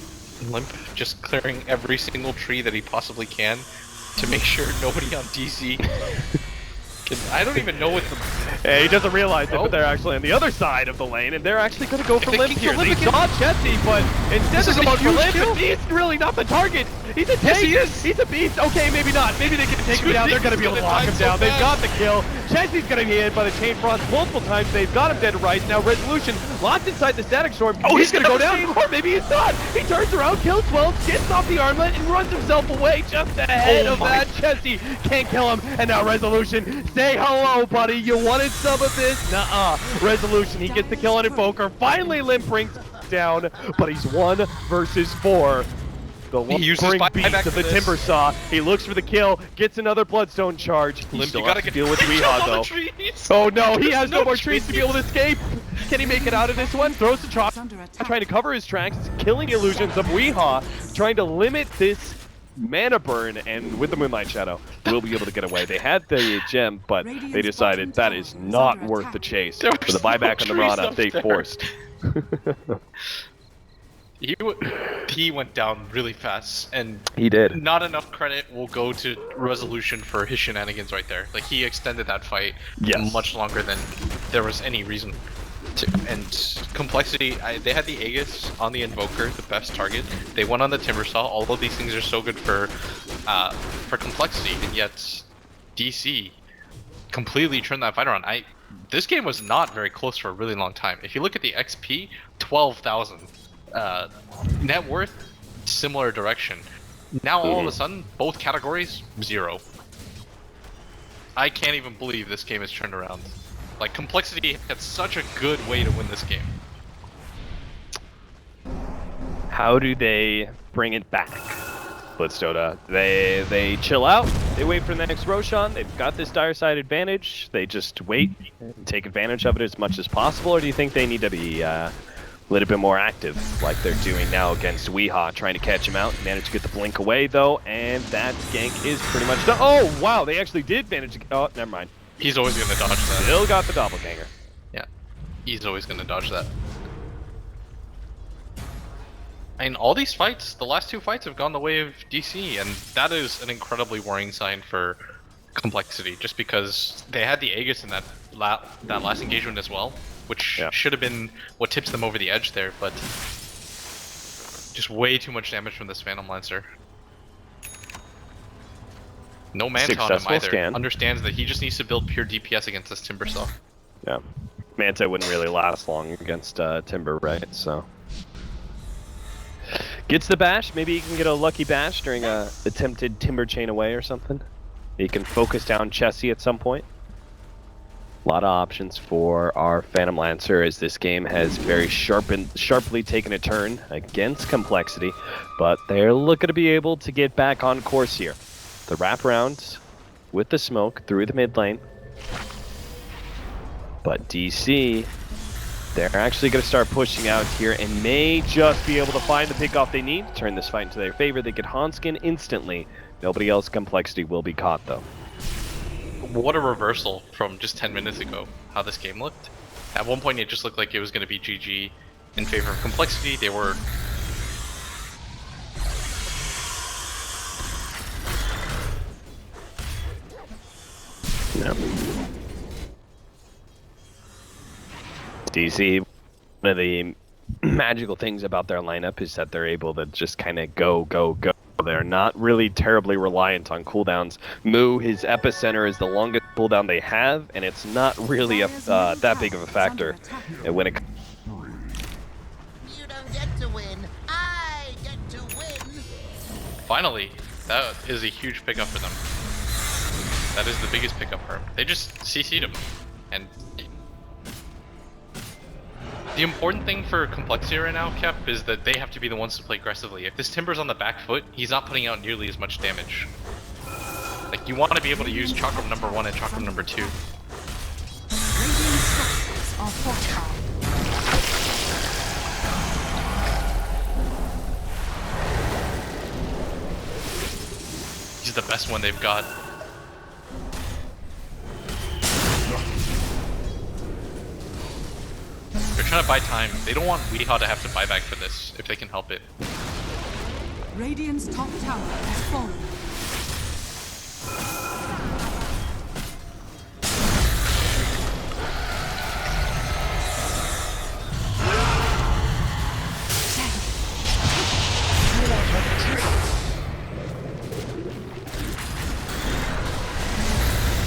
Limp just clearing every single tree that he possibly can to make sure nobody on DC can... I don't even know what the... Hey, he doesn't realize it, but they're actually on the other side of the lane, and they're actually going to go for Limp here. They saw Chessie, but instead they're going for Limp, and he's really not the target. He's a tank. Yes, he is. He's a beast. Okay, maybe not. Maybe they can take him down. They're going to be able to lock him down. They've got the kill. Chessie's going to be hit by the Chain Frost multiple times. They've got him dead to rights. Now Resolution locked inside the Static Storm. Oh, he's going to go down, or maybe he's not. He turns around, kills 12, gets off the armlet, and runs himself away just ahead of that. Chessie can't kill him, and now Resolution, say hello, buddy. You wanted some of this? Nuh-uh. Resolution, he gets the kill on Invoker. Finally, Limp brings down, but he's 1 versus 4. The lumbering beast of the Timber Saw. He looks for the kill, gets another Bloodstone charge. He still has to deal with Weehaw, though. Oh no, he has no more trees to be able to escape. Can he make it out of this one? Throws the chop, trying to cover his tracks, killing illusions of Weehaw, trying to limit this mana burn, and with the Moonlight Shadow, will be able to get away. They had the gem, but they decided that is not worth the chase. For the buyback on the Rana, they forced. He went down really fast, and he did. Not enough credit will go to Resolution for his shenanigans right there. Like, he extended that fight much longer than there was any reason to. And compLexity, they had the Aegis on the Invoker, the best target. They went on the Timbersaw. All of these things are so good for compLexity, and yet DC completely turned that fight around. This game was not very close for a really long time. If you look at the XP, 12,000. Net worth, similar direction. Now all of a sudden, both categories, 0. I can't even believe this game has turned around. Like, compLexity had such a good way to win this game. How do they bring it back? Blitz Dota. They chill out. They wait for the next Roshan. They've got this dire side advantage. They just wait and take advantage of it as much as possible, or do you think they need to be a little bit more active, like they're doing now against Weehaw, trying to catch him out? Managed to get the blink away, though, and that gank is pretty much done. Oh, wow, they actually did manage to... Oh, never mind. He's always going to dodge that. Still got the doppelganger. Yeah, he's always going to dodge that. I mean, all these fights, the last 2 fights have gone the way of DC, and that is an incredibly worrying sign for compLexity, just because they had the Aegis in that last engagement as well, which should have been what tips them over the edge there, but just way too much damage from this Phantom Lancer. No Manta on him either. Scan. Understands that he just needs to build pure DPS against this Timbersaw. Yeah. Manta wouldn't really last long against Timber, right? So gets the bash. Maybe he can get a lucky bash during a attempted Timber chain away or something. He can focus down Chessie at some point. A lot of options for our Phantom Lancer as this game has very sharply taken a turn against compLexity, but they're looking to be able to get back on course here. The wraparound with the smoke through the mid lane, but DC, they're actually going to start pushing out here and may just be able to find the pickoff they need to turn this fight into their favor. They get Hanskin instantly. Nobody else compLexity will be caught, though. What a reversal from just 10 minutes ago, how this game looked. At one point it just looked like it was going to be GG in favor of compLexity. They were... Yeah. DC, one of the magical things about their lineup is that they're able to just kind of go They're not really terribly reliant on cooldowns. Moo, his epicenter is the longest cooldown they have, and it's not really that big of a factor when it. You don't get to win. I get to win. Finally, that is a huge pickup for them. That is the biggest pickup for him. They just CC'd him. And the important thing for complexity right now, Kep, is that they have to be the ones to play aggressively. If this Timber's on the back foot, he's not putting out nearly as much damage. Like, you want to be able to use Chakram number 1 and Chakram number 2. Radiant structures are fortified. He's the best one they've got. They're trying to buy time. They don't want Weehaw to have to buy back for this, if they can help it. Radiant's top tower has fallen.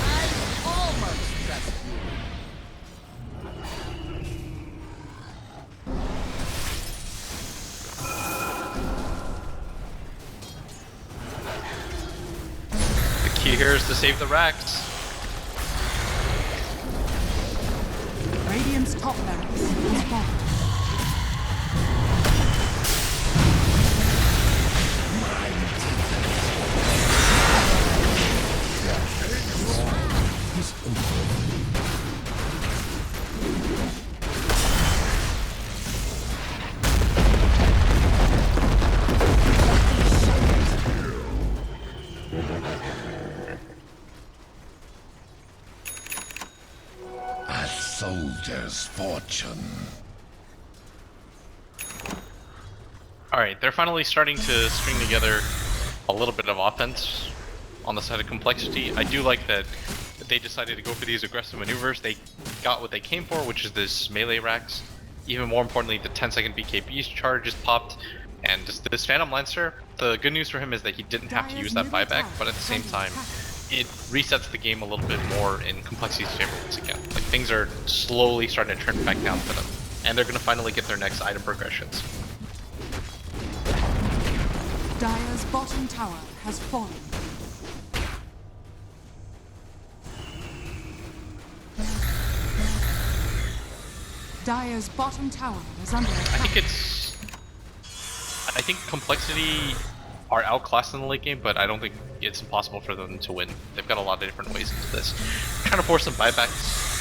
I almost trust you. The key here is to save the racks. Radiant's top barracks has fallen. A soldier's fortune. Alright, they're finally starting to string together a little bit of offense on the side of complexity. I do like that they decided to go for these aggressive maneuvers. They got what they came for, which is this melee racks. Even more importantly, the 10-second BKB charge is popped. And just this Phantom Lancer, the good news for him is that he didn't have to use that buyback, but at the same time, it resets the game a little bit more in complexity's favor once again. Like, things are slowly starting to turn back down for them. And they're going to finally get their next item progressions. Dire's bottom tower has fallen. Dire's bottom tower is under attack. I think complexity are outclassed in the late game, but I don't think it's impossible for them to win. They've got a lot of different ways into this. Trying to force some buybacks.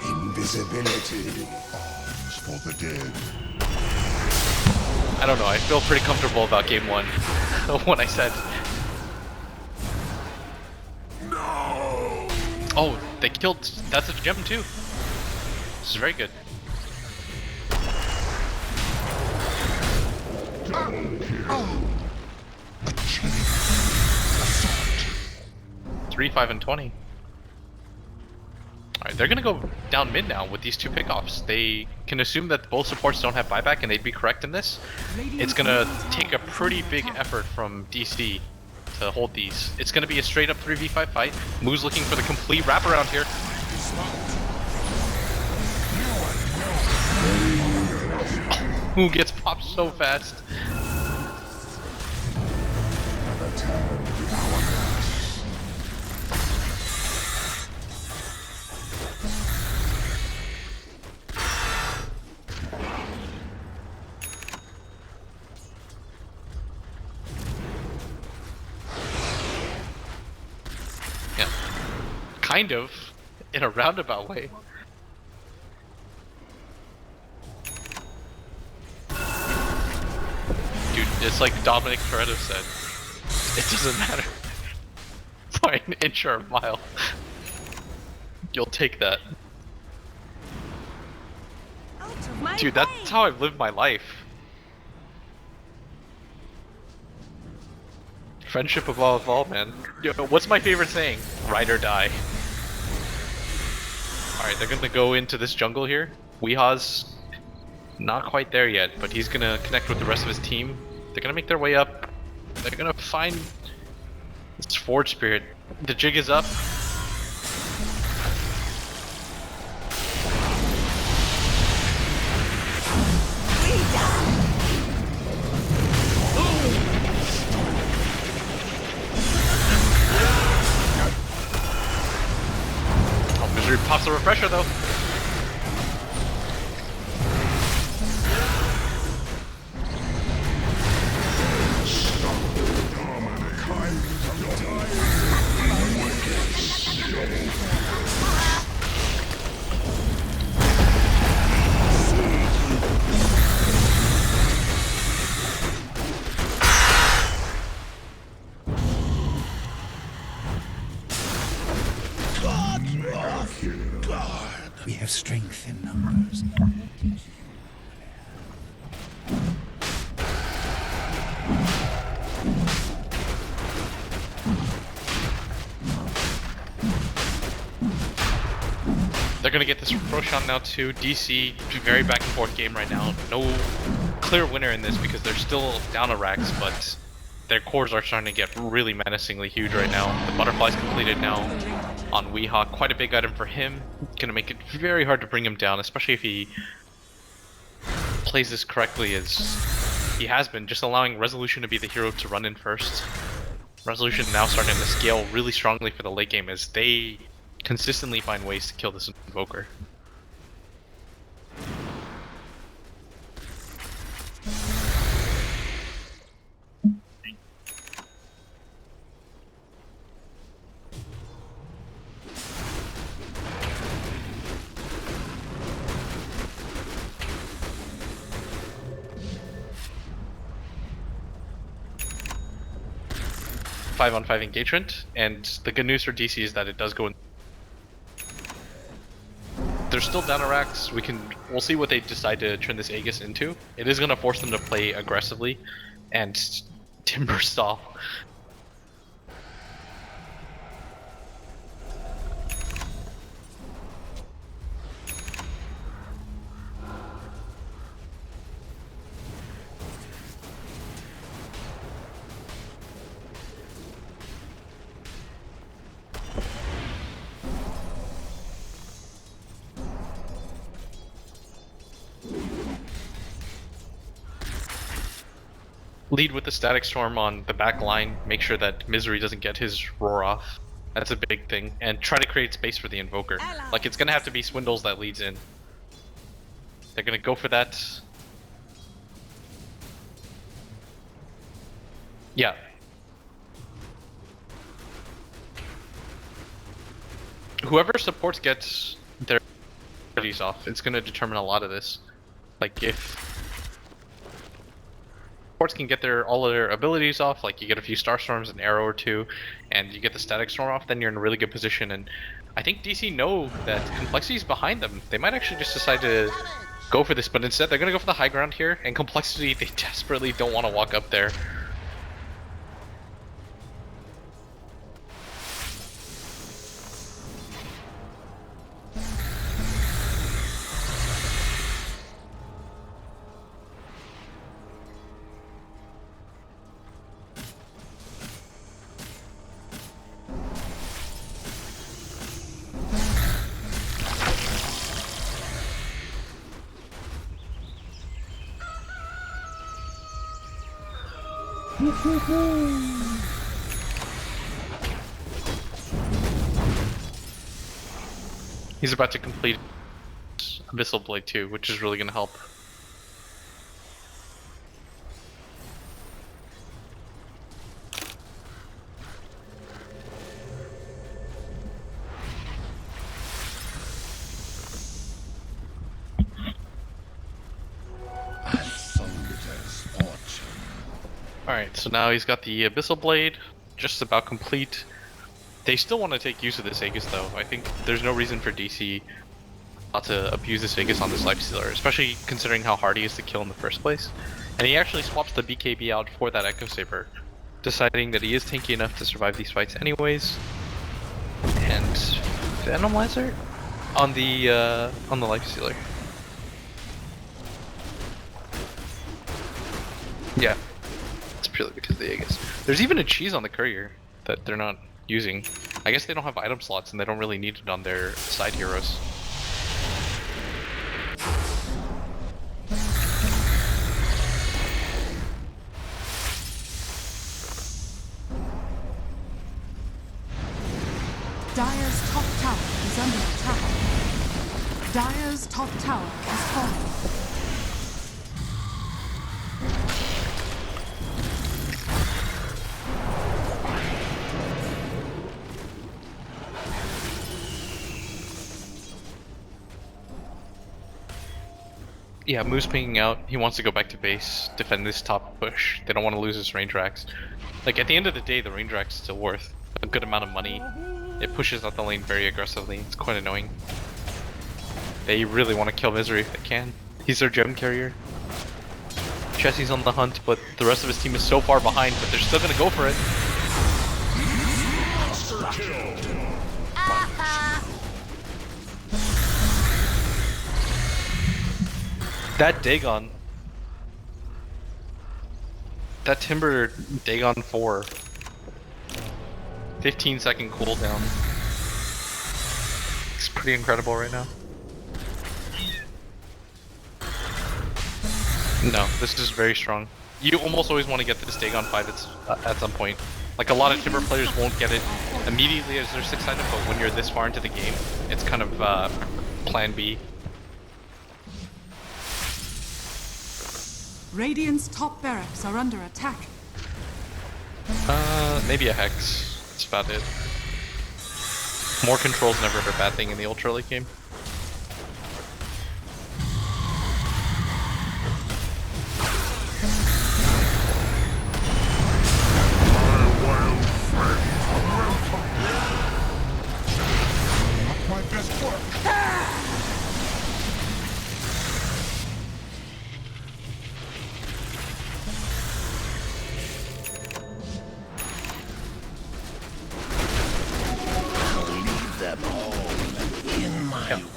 Invisibility. Arms for the dead. I don't know, I feel pretty comfortable about game 1 when I said. No! Oh, they killed, that's a gem too. This is very good. A chilling assault. 3, 5, and 20. Alright, they're gonna go down mid now with these two pickoffs. They can assume that both supports don't have buyback, and they'd be correct in this. It's gonna take a pretty big effort from DC to hold these. It's gonna be a straight up 3v5 fight. Moo's looking for the complete wraparound here. Moo gets popped so fast. Yeah, kind of, in a roundabout way. Dude, it's like Dominic Toretto said, it doesn't matter by an inch or a mile. You'll take that. Dude, that's how I've lived my life. Friendship above all, man. Yo, what's my favorite saying? Ride or die. Alright, they're gonna go into this jungle here. Weeha's not quite there yet, but he's gonna connect with the rest of his team. They're gonna make their way up. They're gonna find this Forge Spirit. The jig is up. Oh, Misery pops the refresher though. We have strength in numbers. They're gonna get this Roshan now too. DC, very back and forth game right now. No clear winner in this because they're still down to racks, but their cores are starting to get really menacingly huge right now. The butterfly's completed now on Weehaw. Quite a big item for him. Gonna make it very hard to bring him down, especially if he plays this correctly as he has been, just allowing Resolution to be the hero to run in first. Resolution now starting to scale really strongly for the late game as they consistently find ways to kill this Invoker. Five-on-5 engagement, and the good news for DC is that it does go in. They're still down to racks. We'll see what they decide to turn this Aegis into. It is gonna force them to play aggressively, and Timber stall. Lead with the Static Storm on the back line, make sure that Misery doesn't get his roar off. That's a big thing. And try to create space for the Invoker. Like, it's gonna have to be Swindles that leads in. They're gonna go for that. Yeah. Whoever supports gets their abilities off. It's gonna determine a lot of this. Like, if supports can get all of their abilities off, like you get a few Star Storms, an arrow or two, and you get the Static Storm off, then you're in a really good position. And I think DC know that compLexity is behind them. They might actually just decide to go for this, but instead they're gonna go for the high ground here, and compLexity, they desperately don't want to walk up there. He's about to complete Abyssal Blade too, which is really going to help. Alright, so now he's got the Abyssal Blade, just about complete. They still want to take use of this Aegis though. I think there's no reason for DC not to abuse this Aegis on this Lifestealer, especially considering how hard he is to kill in the first place. And he actually swaps the BKB out for that Echo Saber. deciding that he is tanky enough to survive these fights anyways. And Venomizer on the Life Stealer. Yeah, it's purely because of the Aegis. There's even a cheese on the courier that they're not using. I guess they don't have item slots and they don't really need it on their side heroes. Dire's top tower is under attack. Dire's top tower has fallen. Yeah, Moose pinging out. He wants to go back to base, defend this top push. They don't want to lose his range racks. Like, at the end of the day, the range rack's still worth a good amount of money. It pushes out the lane very aggressively. It's quite annoying. They really want to kill Misery if they can. He's their gem carrier. Jesse's on the hunt, but the rest of his team is so far behind, but they're still gonna go for it. That Dagon. That Timber Dagon 4. 15-second cooldown. It's pretty incredible right now. No, this is very strong. You almost always want to get this Dagon 5 at some point. Like, a lot of Timber players won't get it immediately as their 6th item, but when you're this far into the game, it's kind of plan B. Radiant's top barracks are under attack. Maybe a Hex. That's about it. More control's never a bad thing in the ultra late game. My best work.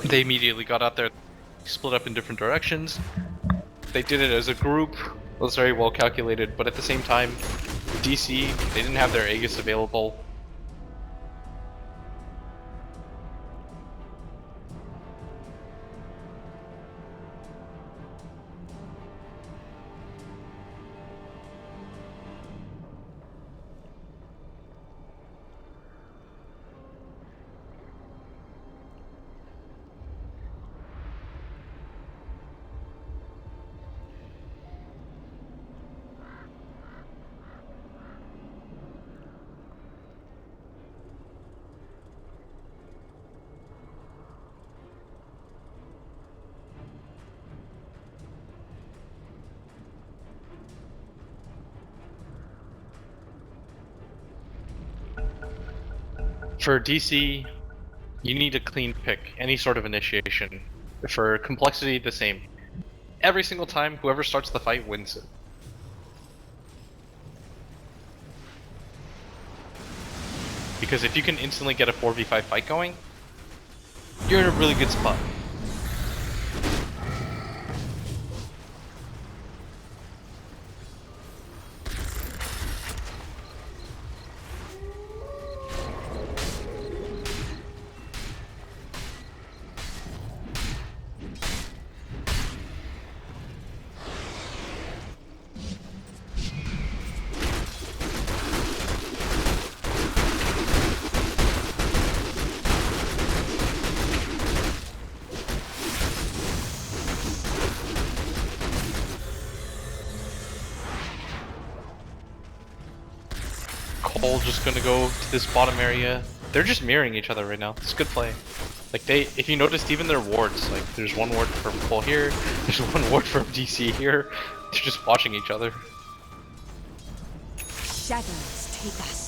They immediately got out there, split up in different directions. They did it as a group. It was very well calculated, but at the same time, DC, they didn't have their Aegis available. For DC, you need a clean pick, any sort of initiation. For complexity, the same. Every single time, whoever starts the fight wins it. Because if you can instantly get a 4v5 fight going, you're in a really good spot. Cole just gonna go to this bottom area. They're just mirroring each other right now. It's good play. Like if you noticed, even their wards, like there's one ward from Cole here, there's one ward from DC here. They're just watching each other. Shadows take us.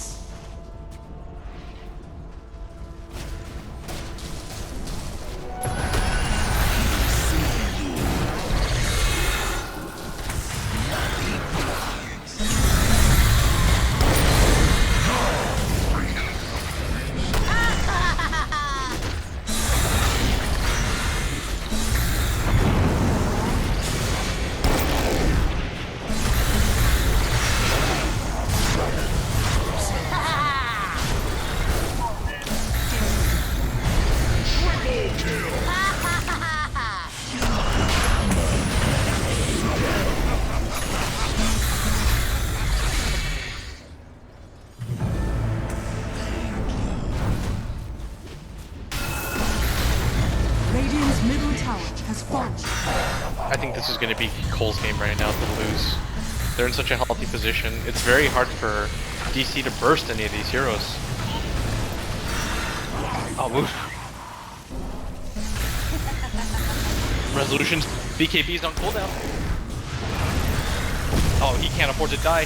I think this is going to be Cole's game right now to lose. They're in such a healthy position. It's very hard for DC to burst any of these heroes. Oh, move. Resolutions. BKB's on cooldown. Oh, he can't afford to die.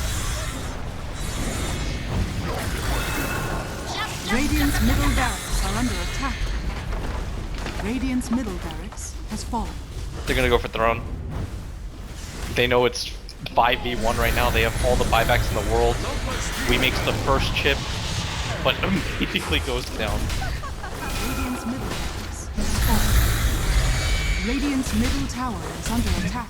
Radiant's middle barracks are under attack. Radiant's middle barracks has fallen. They're gonna go for throne. They know it's 5v1 right now. They have all the buybacks in the world. We makes the first chip, but immediately goes down. Radiant's middle barracks has fallen. Radiant's middle tower is under attack.